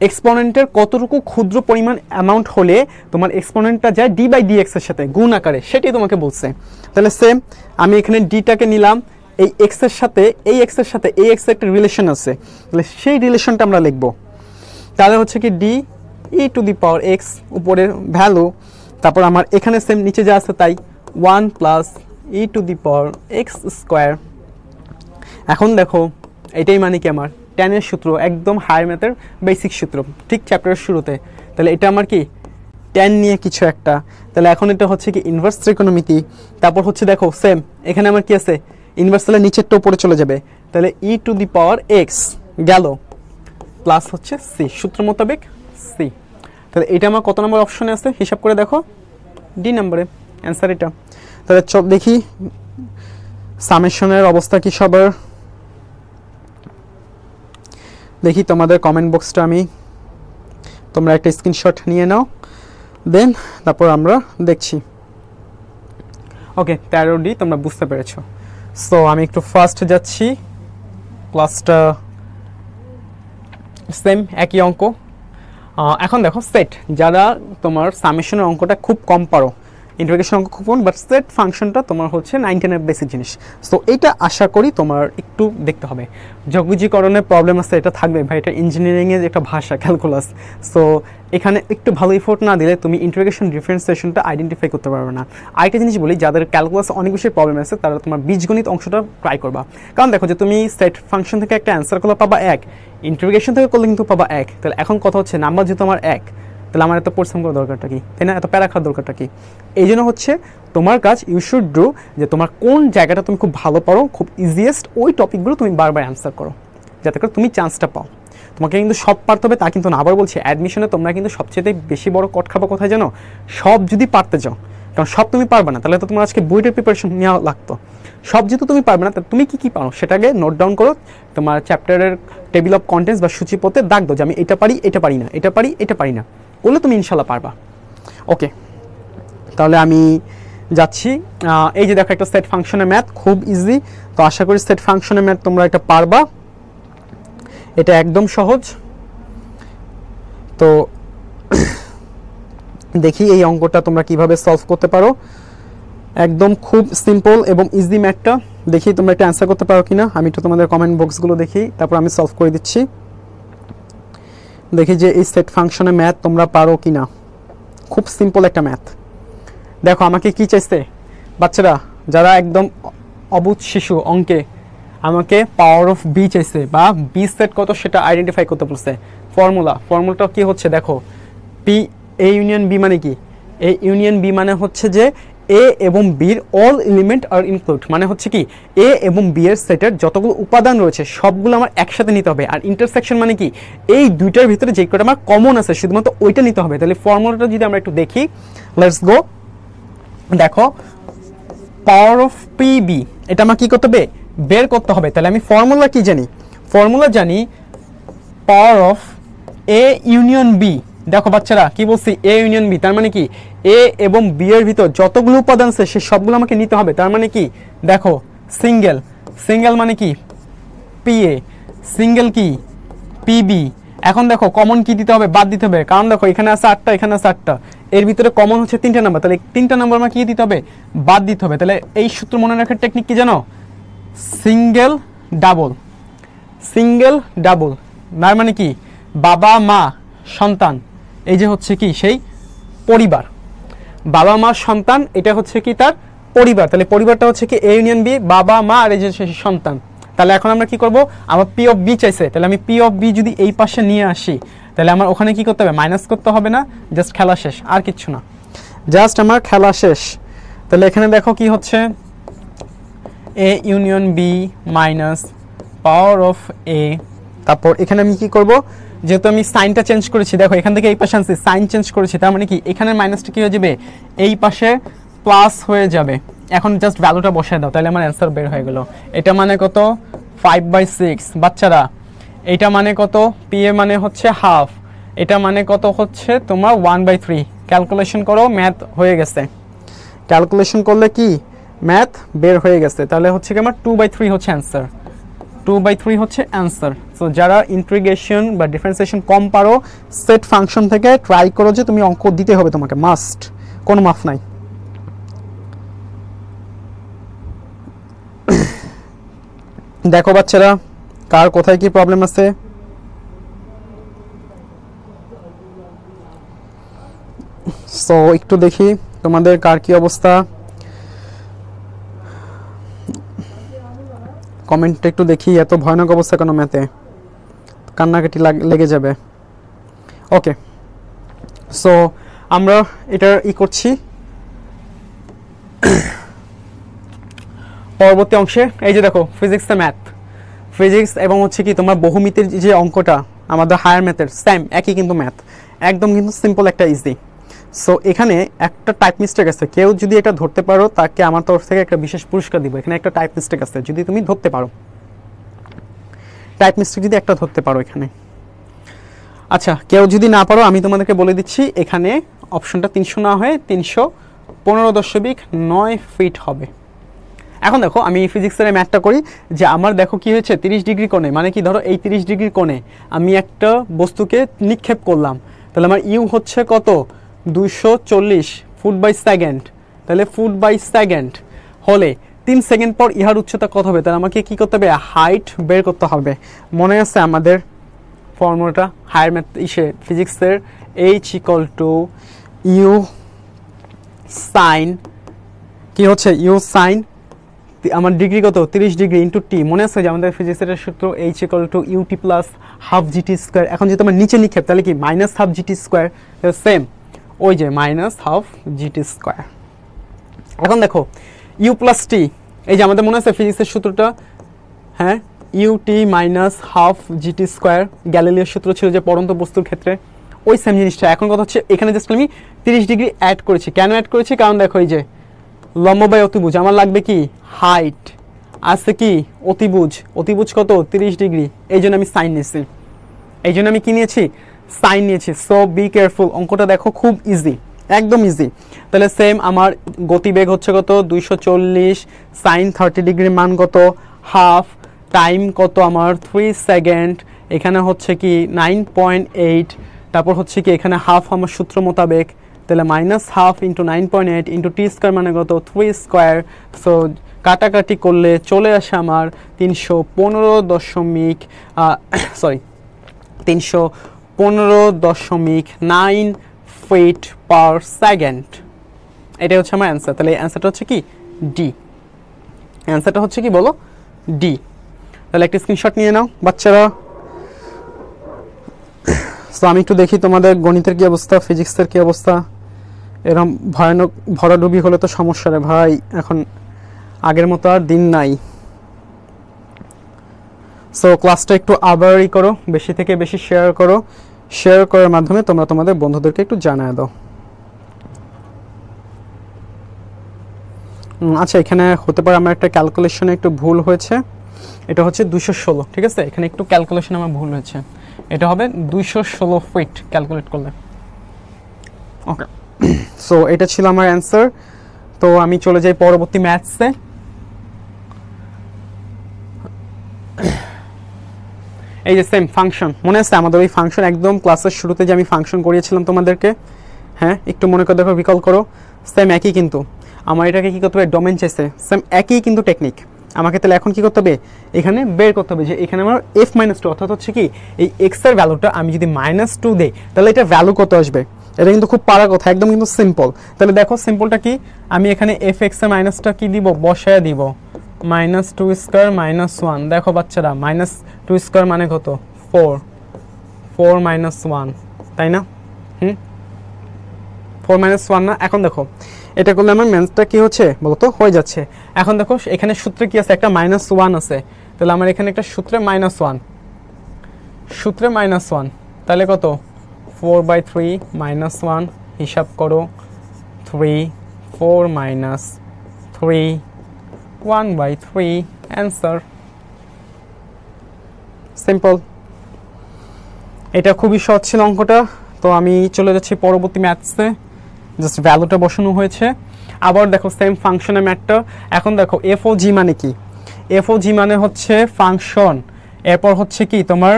এক্সপোনেন্টের কতটুকু ক্ষুদ্র পরিমাণ অ্যামাউন্ট হলে তোমার এক্সপোনেন্টটা যায় ডি বাই ডি এক্স এর সাথে গুণ আকারে, সেটাই তোমাকে বলছে। তাহলে সেম আমি এখানে ডিটাকে নিলাম, এই এক্স এর সাথে এই এক্স এর সাথে এই এক্স এর একটা রিলেশন আছে, তাহলে সেই রিলেশনটা আমরা লিখবো। তাহলে হচ্ছে কি D E to the power x উপরের ভ্যালু, তারপর আমার এখানে সেম নিচে যা আছে তাই 1 plus E to the power x square এখন দেখো এটাই মানে কি আমার টেনের সূত্র, একদম হায়ার ম্যাথের বেসিক সূত্র, ঠিক চ্যাপ্টারের শুরুতে। তাহলে এটা আমার কি টেন নিয়ে কিছু একটা। তাহলে এখন এটা হচ্ছে কি ইনভার্স ত্রিকোণমিতি। তারপর হচ্ছে দেখো সেম এখানে আমার কি আছে ইনভার্স, তাহলে নিচেরটা উপরে চলে যাবে। তাহলে ই টু দি পাওয়ার এক্স গেল প্লাস হচ্ছে সি, সূত্র মোতাবেক সি। তাহলে এটা আমার কত নম্বর অপশনে আছে হিসাব করে দেখো, ডি নম্বরে অ্যান্সার এটা। তাহলে চল দেখি সামেশনের অবস্থা কি সবার, দেখি তোমাদের কমেন্ট বক্সটা আমি, তোমরা একটা স্ক্রিনশট নিয়ে নাও, দেন তারপর আমরা দেখছি। ওকে 13D তোমরা বুঝতে পেরেছো। সো আমি একটু ফার্স্ট যাচ্ছি, ক্লাসটা সেম একই অঙ্ক। এখন দেখো সেট, যারা তোমার সামেশনের অঙ্কটা খুব কম পারো, ইন্টিগ্রেশন অঙ্ক খুব কম, বাট সেট ফাংশনটা তোমার হচ্ছে 9 10 এর বেসিক জিনিস। সো এটা আশা করি তোমার একটু দেখতে হবে। যোগবিজীকরণের প্রবলেম আছে, এটা থাকবে ভাই, এটা ইঞ্জিনিয়ারিংয়ের একটা ভাষা ক্যালকুলাস। সো এখানে একটু ভালো এফোর্ট না দিলে তুমি ইন্টিগ্রেশন ডিফারেন্সিয়েশনটা আইডেন্টিফাই করতে পারবে না। আরেকটা জিনিস বলি, যাদের ক্যালকুলাস অনেক বেশি প্রবলেম আছে তারা তোমার বীজগণিত অংশটা ট্রাই করবা। কারণ দেখো যে তুমি সেট ফাংশন থেকে একটা অ্যান্সার করলে পাবা 1, ইন্টিগ্রেশন থেকে করলে কিন্তু পাবা 1। তাহলে এখন কথা হচ্ছে নাম্বার যেহেতু আমার 1, তাহলে আমার এত পরিশ্রম করার দরকারটা কি, তাই না? এত প্যারা খাওয়ার দরকারটা কি? এই জন্য হচ্ছে তোমার কাজ ইউ শুড ডু যে তোমার কোন জায়গাটা তুমি খুব ভালো পারো, খুব ইজিয়েস্ট ওই টপিকগুলো তুমি বারবার অ্যান্সার করো, যাতে করে তুমি চান্সটা পাও। তোমাকে কিন্তু সব পারতে হবে তা কিন্তু না। আবার বলছি অ্যাডমিশনে তোমরা কিন্তু সবচেয়ে বেশি বড় কট খাবো কোথায় জানো? সব যদি পারতে যাও, কারণ সব তুমি পারবে না, তাহলে তো তোমার আজকে বইটার প্রিপারেশন নেওয়া লাগতো। সব যেহেতু তুমি পারবে না, তাহলে তুমি কী কী পারো সেটাকে নোট ডাউন করো, তোমার চ্যাপ্টারের টেবিল অফ কন্টেন্টস বা সূচিপত্রে দাগ দাও যে আমি এটা পারি, এটা পারি না, এটা পারি, এটা পারি না, করলে তুমি ইনশাল্লাহ পারবা। ওকে, তাহলে আমি যাচ্ছি। এই যে দেখো একটা সেট ফাংশনের ম্যাথ খুব ইজি, তো আশা করি সেট ফাংশনের ম্যাথ তোমরা এটা পারবা, এটা একদম সহজ। তো দেখি এই অঙ্কটা তোমরা কিভাবে সলভ করতে পারো। একদম খুব সিম্পল এবং ইজি ম্যাথটা, দেখি তোমরা একটা অ্যান্সার করতে পারো কিনা। আমি তো তোমাদের কমেন্ট বক্সগুলো দেখি, তারপর আমি সলভ করে দিচ্ছি। দেখি যে এই সেট ফাংশনের ম্যাথ তোমরা পারো কিনা। খুব সিম্পল একটা ম্যাথ। দেখো আমাকে কি চাইছে বাচ্চারা, যারা একদম অবুঝ শিশু অঙ্কে, আমাকে পাওয়ার অফ বি চাইছে, বা বি সেট কত সেটা আইডেন্টিফাই করতে বলছে। ফর্মুলাটা কি হচ্ছে দেখো, পি এ ইউনিয়ন বি মানে কি, এ ইউনিয়ন বি মানে হচ্ছে যে এ এবং বির অল এলিমেন্ট আর ইনক্লুড, মানে হচ্ছে কি এ এবং বি এর সেটের যতগুলো উপাদান রয়েছে সবগুলো আমার একসাথে নিতে হবে। আর ইন্টারসেকশন মানে কি এই দুইটার ভিতরে যে কটা আমার কমন আছে শুধুমাত্র ওইটা নিতে হবে। তাহলে ফর্মুলাটা যদি আমরা একটু দেখি, লেটস গো। দেখো পাওয়ার অফ পি বি, এটা আমার কি করতে হবে, বের করতে হবে। তাহলে আমি ফর্মুলা কি জানি, ফর্মুলা জানি power of A union B. দেখো বাচ্চারা কি বলছি, এ ইউনিয়ন বি, তার মানে কি এ এবং বি এর ভিতর যতগুলো উপাদান আছে সে সবগুলো আমাকে নিতে হবে। তার মানে কি দেখো সিঙ্গেল মানে কি পি এ, সিঙ্গেল কি পি বি। এখন দেখো কমন কি দিতে হবে, বাদ দিতে হবে, কারণ দেখো এখানে আছে 8টা, এখানে আছে 8টা, এর ভিতরে কমন হচ্ছে 3টা নাম্বার, তাহলে 3টা নাম্বার আমাকে কি দিতে হবে, বাদ দিতে হবে। তাহলে এই সূত্র মনে রাখার টেকনিক কি জানো, সিঙ্গেল ডাবল। তার মানে কি বাবা মা সন্তান, এই যে হচ্ছে কি সেই পরিবার, বাবা মা সন্তান, এটা হচ্ছে কি তার পরিবার। তাহলে পরিবারটা হচ্ছে কি এ ইউনিয়ন বি, বাবা মা আর এই যে সন্তান। তাহলে এখন আমরা কি করব, আমার পি অফ বি চাইছে, তাহলে আমি পি অফ বি যদি এই পাশে নিয়ে আসি, তাহলে আমার ওখানে কি করতে হবে, মাইনাস করতে হবে না, জাস্ট খেলা শেষ, আর কিচ্ছু না, জাস্ট আমার খেলা শেষ। তাহলে এখানে দেখো কি হচ্ছে, A union B minus power of A. তারপর এখানে আমি কি করব, যেহেতু আমি সাইনটা চেঞ্জ করেছি, দেখো এখান থেকে এই পাশে আনছি, সাইন চেঞ্জ করেছি, তার মানে কি এখানের মাইনাসটা কি হয়ে যাবে, এই পাশে প্লাস হয়ে যাবে। এখন জাস্ট ভ্যালুটা বসায় দাও, তাহলে আমার অ্যান্সার বের হয়ে গেল। এটা মানে কত 5/6 বাচ্চারা, এটা মানে কত, পি এ মানে হচ্ছে হাফ, এটা মানে কত হচ্ছে তোমার 1/3। ক্যালকুলেশন করো, ম্যাথ হয়ে গেছে, ক্যালকুলেশন করলে কি ম্যাথ বের হয়ে গেছে। তাহলে হচ্ছে কি আমার 2/3 হচ্ছে অ্যান্সার, 2/3 হচ্ছে অ্যান্সার। সো যারা ইন্টিগ্রেশন বা ডিফারেন্সিয়েশন কম পারো, সেট ফাংশন থেকে ট্রাই করো যে তুমি অঙ্ক দিতে হবে, তোমাকে মাস্ট, কোনো মাফ নাই। দেখো বাচ্চারা কার কোথায় কি প্রবলেম আছে, সো একটু দেখি তোমাদের কার কি অবস্থা, কমেন্টটা একটু দেখি, এত ভয়ানক অবস্থা কেন ম্যাথে, কান্নাকাটি লেগে যাবে। ওকে, সো আমরা এটা করছি পরবর্তী অংশে। এই যে দেখো ফিজিক্সে ম্যাথ, ফিজিক্স এবং হচ্ছে কি তোমার বহুমিতির যে অঙ্কটা আমাদের হায়ার ম্যাথের সেম একই কিন্তু ম্যাথ, একদম কিন্তু সিম্পল একটা ইজি। সো এখানে একটা টাইপ মিস্টেক আছে, কেউ যদি এটা ধরতে পারো তাকে আমার তরফ থেকে একটা বিশেষ পুরস্কার দিব। এখানে একটা টাইপ মিস্টেক আছে, যদি তুমি ধরতে পারো, টাইপ মিস্টেক যদি একটা ধরতে পারো এখানে। আচ্ছা, কেউ যদি না পারো আমি তোমাদেরকে বলে দিচ্ছি, এখানে অপশনটা 300 না হয়ে 315.9 ফিট হবে। এখন দেখো আমি ফিজিক্সের ম্যাথটা করি, যে আমার দেখো কি হয়েছে 30 ডিগ্রি কোণে, মানে কি ধরো এই 30 ডিগ্রি কোণে আমি একটা বস্তুকে নিক্ষেপ করলাম, তাহলে আমার ইউ হচ্ছে কত 240 ফুট বাই সেকেন্ড। তাহলে ফুট বাই সেকেন্ড হলে 3 সেকেন্ড পর ইহার উচ্চতা কত হবে, তাহলে আমাকে কি করতে হবে, হাইট বের করতে হবে। মনে আছে আমাদের ফর্মুলাটা হায়ার ম্যাথ ফিজিক্সের, H equal to U sine, কি হচ্ছে ইউ সাইন আমার ডিগ্রি কত 30 ডিগ্রি ইন্টু টি। মনে আছে যে আমাদের ফিজিক্সের সূত্র H equal to UT plus half GT square. এখন যদি তোমার নিচে নিক্ষেপ তাহলে কি minus half GT square, same ওই যে মাইনাস হাফ জিটি স্কোয়ার। এখন দেখো ইউ প্লাস টি, এই যে আমাদের মনে আছে ফিজিক্সের সূত্রটা, হ্যাঁ ut minus half GT square, গ্যালিলিওর সূত্র ছিল যে পরন্ত বস্তুর ক্ষেত্রে, ওই সেম জিনিসটা। এখন কথা হচ্ছে এখানে জাস্ট আমি 30 ডিগ্রি অ্যাড করেছি। কেন অ্যাড করেছি, কারণ দেখো এই যে লম্ব বাই অতিভুজ, আমার লাগবে কি হাইট, আছে কি অতিভুজ, অতিভুজ কত 30 ডিগ্রি, এই জন্য আমি সাইন নিয়েছি, এই জন্য আমি কি নিয়েছি সাইন নিয়েছি। সো বি কেয়ারফুল, অঙ্কটা দেখো খুব ইজি, একদম ইজি। তাহলে সেম আমার গতিবেগ হচ্ছে কত 240, সাইন 30 ডিগ্রির মান কত হাফ, টাইম কত আমার 3 সেকেন্ড, এখানে হচ্ছে কি 9.8, তারপর হচ্ছে কি এখানে হাফ আমার সূত্র মোতাবেক, তাহলে minus half into 9.8 into T square মানে কত 3 স্কোয়ার। সো কাটাকাটি করলে চলে আসে আমার 315.9 ফিট পার সেকেন্ড। এটা হচ্ছে আমার অ্যান্সার। তাহলে অ্যান্সারটা হচ্ছে কি ডি, অ্যান্সারটা হচ্ছে কি বলো ডি। তাহলে একটা স্ক্রিনশট নিয়ে নাও বাচ্চারা। তো আমি একটু দেখি তোমাদের গণিতের কি অবস্থা, ফিজিক্সের কি অবস্থা। এরকম ভয়ানক ভরাডুবি হলে তো সমস্যা রে ভাই, এখন আগের মতো আর দিন নাই। সো ক্লাসটা একটু আবারই করো, বেশি থেকে বেশি শেয়ার করো, শেয়ার করার মাধ্যমে তোমরা তোমাদের বন্ধুদেরকে একটু জানায় দাও। আচ্ছা, এখানে হতে পারে আমার একটা ক্যালকুলেশনে একটু ভুল হয়েছে, এটা হচ্ছে 216, ঠিক আছে, এখানে একটু ক্যালকুলেশন আমার ভুল হয়েছে, এটা হবে 216 ফিট ক্যালকুলেট করলে। ওকে, সো এটা ছিল আমার অ্যান্সার। তো আমি চলে যাই পরবর্তী ম্যাথসে। এই যে সেম ফাংশন, মনে আছে আমাদের ওই ফাংশন একদম ক্লাসের শুরুতে যে আমি ফাংশন করিয়েছিলাম তোমাদেরকে, হ্যাঁ একটু মনে করে দেখো, রিকল করো, সেম একই কিন্তু আমার এটাকে কি করতে হবে ডোমেন চাইছে, সেম একই কিন্তু টেকনিক আমাকে। তাহলে এখন কি করতে হবে, এখানে বের করতে হবে যে এখানে আমার f-2, অর্থাৎ হচ্ছে কি এই x এর ভ্যালুটা আমি যদি -2 দেই তাহলে এটা ভ্যালু কত আসবে। এটা কিন্তু খুব পারা কথা, একদম কিন্তু সিম্পল। তাহলে দেখো সিম্পলটা কি, আমি এখানে f(x) এর মাইনাসটা কি দিব, বসায় দিব, -2 স্কয়ার -1। দেখো বাচ্চারা -2 স্কয়ার মানে কত 4, 4 - 1, তাই না? 4 - 1 না? এখন দেখো এটা করলে আমার ম্যাথটা কি হচ্ছে বলতো, হয়ে যাচ্ছে। এখন দেখো এখানে সূত্রে কি আছে, একটা -1 আছে, তাহলে আমার এখানে একটা সূত্রে -1, সূত্রে -1, তাহলে কত 4/3 -1, হিসাব করো 3, 4 - 3, 1/3, অ্যান্সার। সিম্পল, এটা খুবই সহজ ছিল অঙ্কটা। তো আমি চলে যাচ্ছি পরবর্তী ম্যাথসে, জাস্ট ভ্যালুটা বসানো হয়েছে। আবার দেখো সেম ফাংশনের ম্যাথটা। এখন দেখো এফ ও জি মানে কি, এফ ও জি মানে হচ্ছে ফাংশন, এরপর হচ্ছে কি তোমার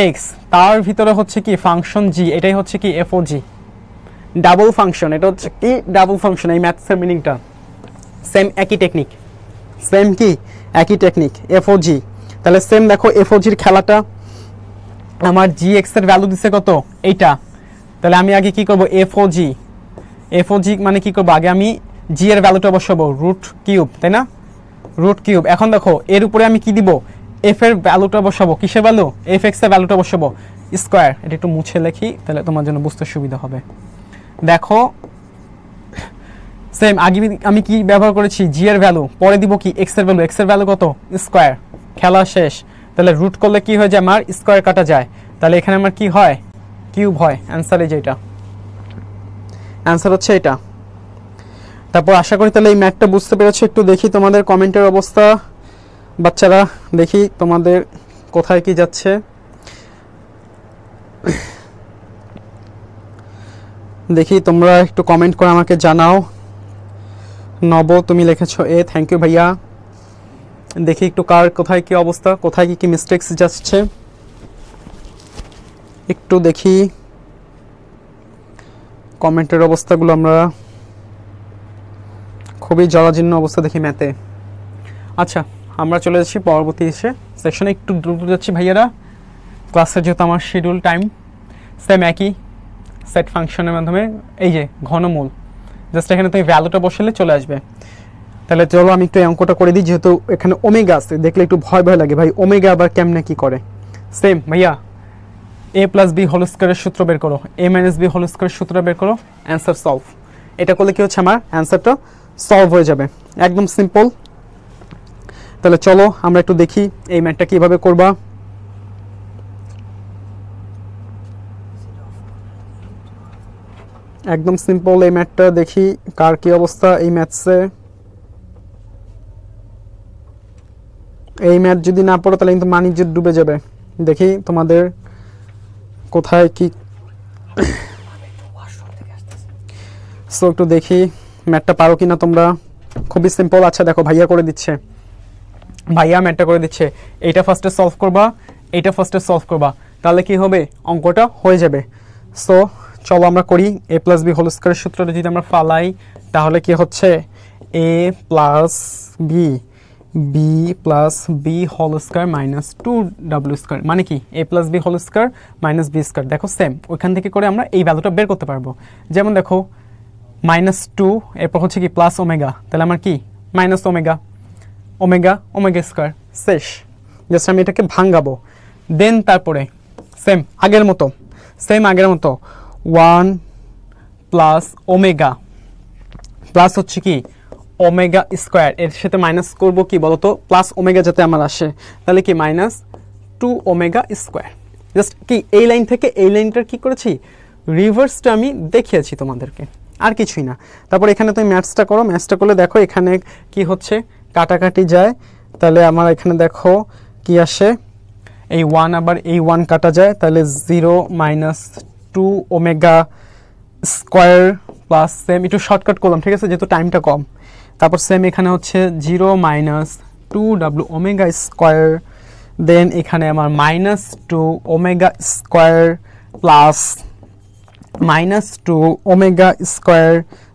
এক্স, তার ভিতরে হচ্ছে কি ফাংশন জি, এটাই হচ্ছে কি এফ ও জি, ডাবল ফাংশন। এটা হচ্ছে কি ডাবল ফাংশন, এই ম্যাথসের মিনিংটা সেম একই টেকনিক, সেম কি একই টেকনিক এফ ও জি। তাহলে সেম দেখো এফ ও জির খেলাটা, আমার জি এক্স এর ভ্যালু দিছে কত এইটা, তাহলে আমি আগে কি করব এফ ও জি, এফ ও জি মানে কি করব, আগে আমি জি এর ভ্যালুটা বসাবো √3, তাই না, রুট কিউব। এখন দেখো এর উপরে আমি কি দিব, এফ এর ভ্যালুটা বসাবো, কিসের ভ্যালু, এফ এক্স এর ভ্যালুটা বসাবো, স্কোয়ার। এটা একটু মুছে লিখি তাহলে তোমার জন্য বুঝতে সুবিধা হবে। দেখো সেম আগে আমি কি ব্যবহার করেছি, জি এর ভ্যালু, পরে দিব কি এক্স এর ভ্যালু, এক্স এর ভ্যালু কত, স্কোয়ার। খেলা শেষ। তাহলে রুট করলে কি হয়ে যায়, আমার স্কোয়ার কাটা যায়, তাহলে এখানে আমার কি হয়, কিউব হয়। অ্যান্সার এই যে এটা, অ্যান্সার হচ্ছে এটা। তারপর আশা করি তাহলে এই ম্যাথটা বুঝতে পেরেছো। একটু দেখি তোমাদের কমেন্টের অবস্থা, বাচ্চারা দেখি তোমাদের কোথায় কি যাচ্ছে। দেখি তোমরা একটু কমেন্ট করে আমাকে জানাও। নব তুমি লিখেছো এ, থ্যাংক ইউ ভাইয়া। দেখি একটু কার কোথায় কি অবস্থা, কোথায় কি কি মিস্টেক্স যাচ্ছে একটু দেখি কমেন্টের অবস্থাগুলো। আমরা খুবই জরাজীর্ণ অবস্থা দেখি ম্যাথে। আচ্ছা আমরা চলে যাচ্ছি পরবর্তী সেকশনে, একটু দ্রুত যাচ্ছি ভাইয়ারা, ক্লাসের যেহেতু আমার শিডিউল টাইম। সেম একই সেট ফাংশনের মাধ্যমে, এই যে ঘনমূল, জাস্ট এখানে তুমি ভ্যালুটা বসালে চলে আসবে। তাহলে চলো আমি একটু এই অঙ্কটা করে দিই, যেহেতু এখানে ওমেগা আছে, দেখলে একটু ভয় ভয় লাগে ভাই, ওমেগা আবার কেমনে কি করে। সেম ভাইয়া, এ প্লাস বি হোল স্কোয়ারের সূত্র বের করো, এ মাইনাস বি হোল স্কোয়ারের সূত্র বের করো, অ্যান্সার সলভ। এটা করলে কি হচ্ছে, আমার অ্যান্সারটা সলভ হয়ে যাবে, একদম সিম্পল। তাহলে চলো আমরা একটু দেখি এই ম্যাথটা কিভাবে করবা। একদম সিম্পল এই ম্যাথটা, দেখি কার কি অবস্থা এই ম্যাথসে। এই ম্যাথ যদি না পড়ো তাহলে কিন্তু মানি ডুবে যাবে। দেখি তোমাদের কোথায় কি। সো একটু দেখি ম্যাথটা পারো কিনা তোমরা, খুবই সিম্পল। আচ্ছা দেখো ভাইয়া করে দিচ্ছে, ভাইয়া ম্যাথটা করে দিচ্ছে। এইটা ফার্স্টে সলভ করবা, এইটা ফার্স্টে সলভ করবা, তাহলে কি হবে, অঙ্কটা হয়ে যাবে। সো চলো আমরা করি। এ প্লাস বি হোল স্কোয়ারের সূত্রটা যদি আমরা ফালাই তাহলে কি হচ্ছে, a plus b, b plus b whole square minus 2w square, মানে কি a plus b whole square minus b square. দেখো সেম ওইখান থেকে করে আমরা এই ভ্যালুটা বের করতে পারবো। যেমন দেখো -2, এরপর হচ্ছে কি প্লাস ওমেগা, তাহলে আমার কি minus omega, omega omega square, শেষ। জাস্ট আমি এটাকে ভাঙাবো। দেন তারপরে সেম আগের মতো, সেম আগের মতো 1 প্লাস ওমেগা প্লাস হচ্ছে কি ওমেগা স্কোয়ার, এর সাথে মাইনাস করবো কি বলতো, প্লাস ওমেগা যাতে আমার আসে, তাহলে কি -2 ওমেগা স্কোয়ার। জাস্ট কি এই লাইন থেকে এই লাইনটার কি করেছি, রিভার্সটা আমি দেখিয়েছি তোমাদেরকে, আর কিছুই না। তারপর এখানে তুমি ম্যাথসটা করো, ম্যাথসটা করলে দেখো এখানে কি হচ্ছে, কাটাকাটি যায়, তাহলে আমার এখানে দেখো কি আসে, এই 1 আবার এই 1 কাটা যায়, তাহলে 0 -2 ওমেগা স্কোয়ার প্লাস সেম, একটু শর্টকাট করলাম ঠিক আছে যেহেতু টাইমটা কম। তারপর সেম এখানে হচ্ছে 0 -2w ওমেগা স্কোয়ার, দেন এখানে আমার -2 omega square plus -2 omega square,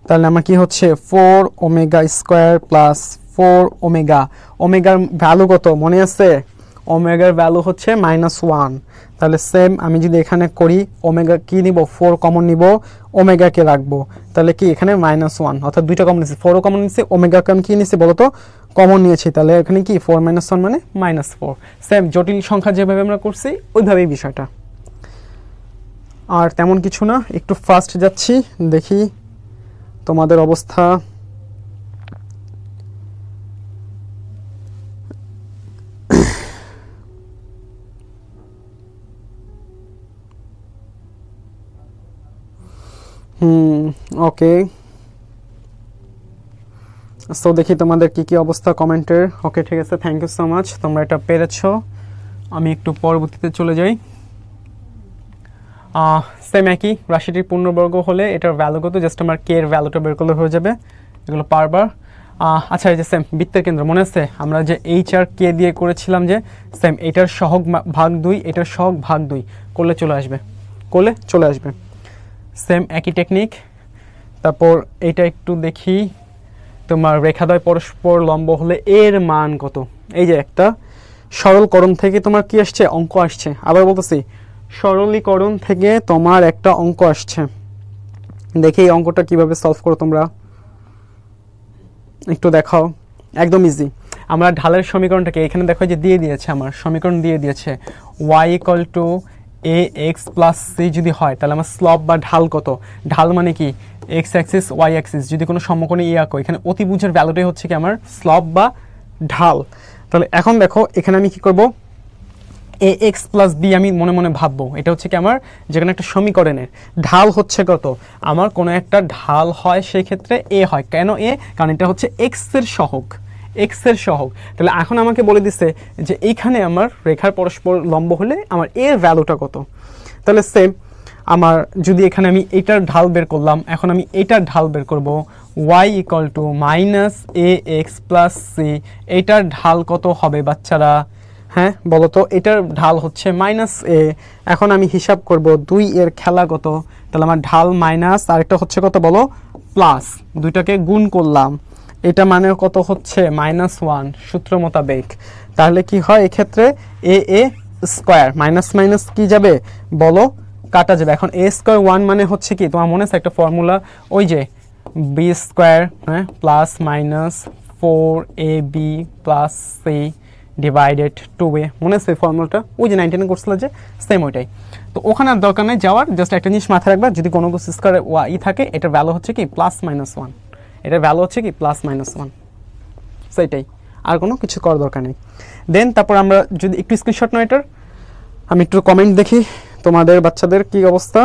তাহলে আমার কি হচ্ছে 4 ওমেগা স্কোয়ার প্লাস 4 ওমেগা। ওমেগার ভ্যালু কত মনে আছে, ওমেগার ভ্যালু হচ্ছে -1। তাহলে সেম আমি যদি এখানে করি, ওমেগা কি নিব, 4 কমন নিব, ওমেগাকে রাখবো, তাহলে কি এখানে -1, অর্থাৎ দুইটা কমন নিচ্ছি, 4ও কমন নিচ্ছি, ওমেগাকে আমি কি নিচ্ছি বলতো, কমন নিয়েছি, তাহলে এখানে কি 4 - 1 মানে -4। সেম জটিল সংখ্যা যেভাবে আমরা করছি ওইভাবেই বিষয়টা, আর তেমন কিছু না। একটু ফাস্ট যাচ্ছি, দেখি তোমাদের অবস্থা। ওকে, সো দেখি তোমাদের কি কি অবস্থা কমেন্টের। ওকে ঠিক আছে, থ্যাংক ইউ সো মাচ, তোমরা এটা পেরেছো। আমি একটু পরবর্তীতে চলে যাই। সেম একই, রাশিটির পূর্ণবর্গ হলে এটার ভ্যালু কত, জাস্ট আমার কে এর ভ্যালুটা বের করলে হয়ে যাবে, এগুলো পারবার। আচ্ছা এই যে সেম বৃত্তের কেন্দ্র মনে আছে, আমরা যে এইচ আর কে দিয়ে করেছিলাম, যে সেম এটার সহগ ভাগ 2, এটার সহগ ভাগ 2 করলে চলে আসবে, করলে চলে আসবে। সেম একই টেকনিক। তারপর এইটা একটু দেখি, তোমার রেখাদ্বয় পরস্পর লম্ব হলে এর মান কত। এই যে একটা সরলকরণ থেকে তোমার কি আসছে, অঙ্ক আসছে। আবার বলতেছি, সরলীকরণ থেকে তোমার একটা অঙ্ক আসছে। দেখি এই অঙ্কটা কিভাবে সলভ করো তোমরা, একটু দেখাও, একদম ইজি। আমরা ঢালের সমীকরণটাকে এখানে দেখো যে দিয়ে দিয়েছে, আমার সমীকরণ দিয়ে দিয়েছে y = ax + c যদি হয় তাহলে আমার স্লপ বা ঢাল কত, ঢাল মানে কি x অ্যাক্সিস y অ্যাক্সিস যদি কোনো সমকোণে আঁকো, এখানে অতিভুজের ভ্যালুটাই হচ্ছে কি আমার স্লপ বা ঢাল। তাহলে এখন দেখো এখানে আমি কি করব, ax + b আমি মনে মনে ভাববো, এটা হচ্ছে কি আমার যেখানে একটা সমীকরণের ঢাল হচ্ছে কত, আমার কোনো একটা ঢাল হয় সেই ক্ষেত্রে a হয়। কেন a? কারণ এটা হচ্ছে x এর সহগ, x এর সহগ। তাহলে এখন আমাকে বলে দিছে যে এইখানে আমার রেখার পরস্পর লম্ব হলে আমার a এর ভ্যালুটা কত। তাহলে সেম আমার যদি এখানে আমি এটার ঢাল বের করলাম, এখন আমি এটার ঢাল বের করব, y = -ax + c, এটার ঢাল কত হবে বাচ্চারা? হ্যাঁ বলো তো, এটার ঢাল হচ্ছে -a। এখন আমি হিসাব করব 2 এর খেলা কত, তাহলে আমার ঢাল মাইনাস আর একটা হচ্ছে কত বলো প্লাস, দুইটাকে গুণ করলাম, এটা মানে কত হচ্ছে -1 সূত্র মোতাবেক। তাহলে কি হয় এক্ষেত্রে a² মাইনাস মাইনাস কি যাবে বলো, কাটা যাবে। এখন a² 1 মানে হচ্ছে কি, তোমার মনে আছে একটা ফর্মুলা, ওই যে b², হ্যাঁ, plus minus 4ab + c divided 2a, মনে আছে ফর্মুলাটা, ওই যে 19 করছিল যে, সেম ওইটাই। তো ওখানে আর দরকার নেই যাওয়ার, জাস্ট একটা জিনিস মাথায় রাখবা, যদি কোনো কিছু স্কয়ারে y থাকে এটার ভ্যালু হচ্ছে কি +-1, এটার ভ্যালু হচ্ছে কি +-1, সেইটাই, আর কোনো কিছু করার দরকার নেই। দেন তারপর আমরা যদি একটু স্ক্রিনশট নাও এটার, আমি একটু কমেন্ট দেখি তোমাদের বাচ্চাদের কি অবস্থা।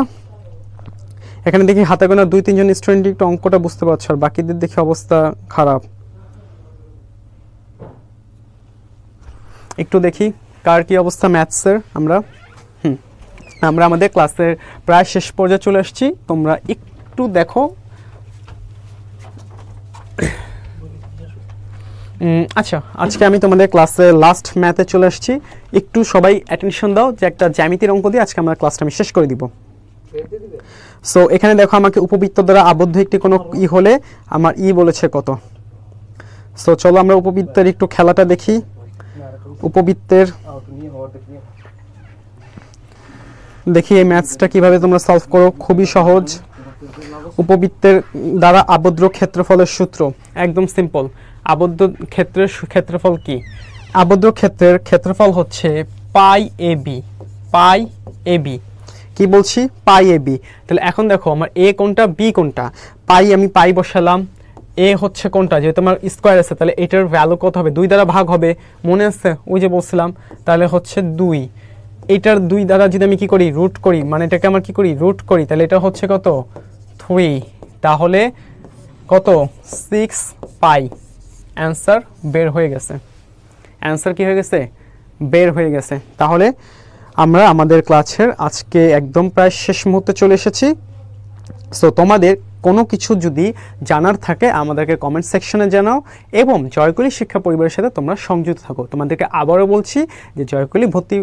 এখানে দেখি হাতে গোনা 2-3 জন স্টুডেন্ট একটু অঙ্কটা বুঝতে পারছো, আর বাকিদের দেখি অবস্থা খারাপ। একটু দেখি কার কি অবস্থা ম্যাথসের। আমরা আমাদের ক্লাসের প্রায় শেষ পর্যায়ে চলে আসছি, তোমরা একটু দেখো। আচ্ছা, আজকে আমি তোমাদের ক্লাসে লাস্ট ম্যাথে চলে আসছি, একটু সবাই অ্যাটেনশন দাও যে একটা জ্যামিতির অঙ্ক দিয়ে আজকে আমার ক্লাসটা আমি শেষ করে দিব। সো এখানে দেখো আমাকে উপবৃত্ত দ্বারা আবদ্ধ একটি কোনো হলে আমার বলেছে কত। সো চলো আমরা উপবৃত্তের একটু খেলাটা দেখি। উপবৃত্তের দেখি এই ম্যাথসটা কিভাবে তোমরা সলভ করো, খুবই সহজ। উপবৃত্তের দ্বারা আবদ্ধ ক্ষেত্রফলের সূত্র একদম সিম্পল। আবদ্ধ ক্ষেত্রের ক্ষেত্রফল কি? আবদ্ধ ক্ষেত্রের ক্ষেত্রফল হচ্ছে π/ab। π/ab কি বলছি? π/ab। তাহলে এখন দেখো আমার a কোনটা b কোনটা, আমি পাই বসালাম, a হচ্ছে কোনটা, যেহেতু আমার স্কয়ার আছে তাহলে এটার ভ্যালু কত হবে, 2 দ্বারা ভাগ হবে, মনে আছে ওই যে বলছিলাম, তাহলে হচ্ছে 2। এটার 2 দ্বারা যদি আমি কি করি রুট করি, মানে এটাকে আমার কি করি রুট করি, তাহলে এটা হচ্ছে কত 3, তাহলে কত 6π। অ্যান্সার বের হয়ে গেছে, অ্যান্সার কি হয়ে গেছে বের হয়ে গেছে। তাহলে আমরা আমাদের ক্লাসের আজকে একদম প্রায় শেষ মুহূর্তে চলে এসেছি। সো তোমাদের কোনো কিছু যদি জানার থাকে আমাদেরকে কমেন্ট সেকশনে জানাও, এবং জয়কলি শিক্ষা পরিবারের সাথে তোমরা সংযুক্ত থাকো। তোমাদেরকে আবারও বলছি যে জয়কলি ভর্তি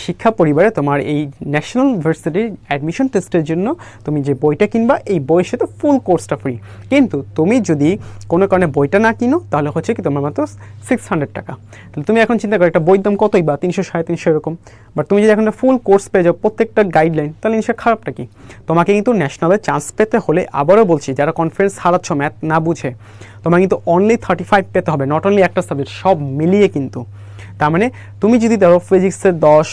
শিক্ষা পরিবারে তোমার এই ন্যাশনাল ভার্সিটির অ্যাডমিশন টেস্টের জন্য তুমি যে বইটা কিনবা, এই বইয়ের সাথে ফুল কোর্সটা ফ্রি। কিন্তু তুমি যদি কোনো কারণে বইটা না কিনো তাহলে হচ্ছে কি তোমার মাত্র 600 টাকা। তাহলে তুমি এখন চিন্তা করো একটা বইয়ের দাম কতই বা 300-350 এরকম, বাট তুমি যদি এখন ফুল কোর্স পেয়ে যাও প্রত্যেকটা গাইডলাইন, তাহলে জিনিসটা খারাপটা কি? তোমাকে কিন্তু ন্যাশনালে চান্স পেতে হলে আবারও বলছি, যারা কনফারেন্স হারাচ্ছ ম্যাথ না বুঝে, তোমার কিন্তু অনলি 35 পেতে হবে, নট অনলি একটা সাবজেক্ট, সব মিলিয়ে কিন্তু। তার মানে তুমি যদি ধরো ফিজিক্সে 10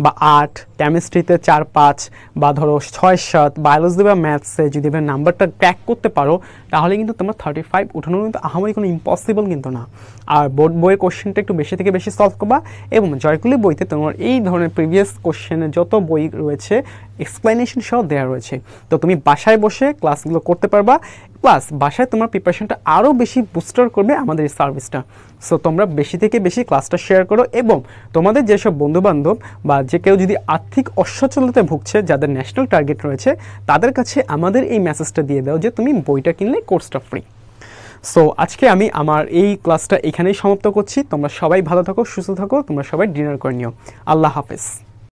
বা 8, কেমিস্ট্রিতে 4-5 বা ধরো 6-7, বায়োলজি বা ম্যাথসে যদি নাম্বারটা ক্র্যাক করতে পারো, তাহলে কিন্তু তোমার 35 উঠানো কিন্তু আহামরি কোনো ইম্পসিবল কিন্তু না। আর বোর্ড বইয়ের কোশ্চেনটা একটু বেশি থেকে বেশি সলভ করবা, এবং জয়কুলি বইতে তোমার এই ধরনের প্রিভিয়াস কোশ্চেনের যত বই রয়েছে এক্সপ্লেনেশন সহ দেওয়া রয়েছে। তো তুমি বাসায় বসে ক্লাসগুলো করতে পারবা, প্লাস বাসায় তোমার প্রিপারেশনটা আরও বেশি বুস্টার করবে আমাদের এই সার্ভিসটা। সো তোমরা বেশি থেকে বেশি ক্লাসটা শেয়ার করো, এবং তোমাদের যেসব বন্ধুবান্ধব বা যে কেউ যদি আর্থিক অসচ্ছলতায় ভুগছে, যাদের ন্যাশনাল টার্গেট রয়েছে, তাদের কাছে আমাদের এই মেসেজটা দিয়ে দাও যে তুমি বইটা কিনলে কোর্সটা ফ্রি। সো আজকে আমি আমার এই ক্লাসটা এখানেই সমাপ্ত করছি। তোমরা সবাই ভালো থাকো, সুস্থ থাকো, তোমরা সবাই ডিনার করে নিও। আল্লাহ হাফেজ।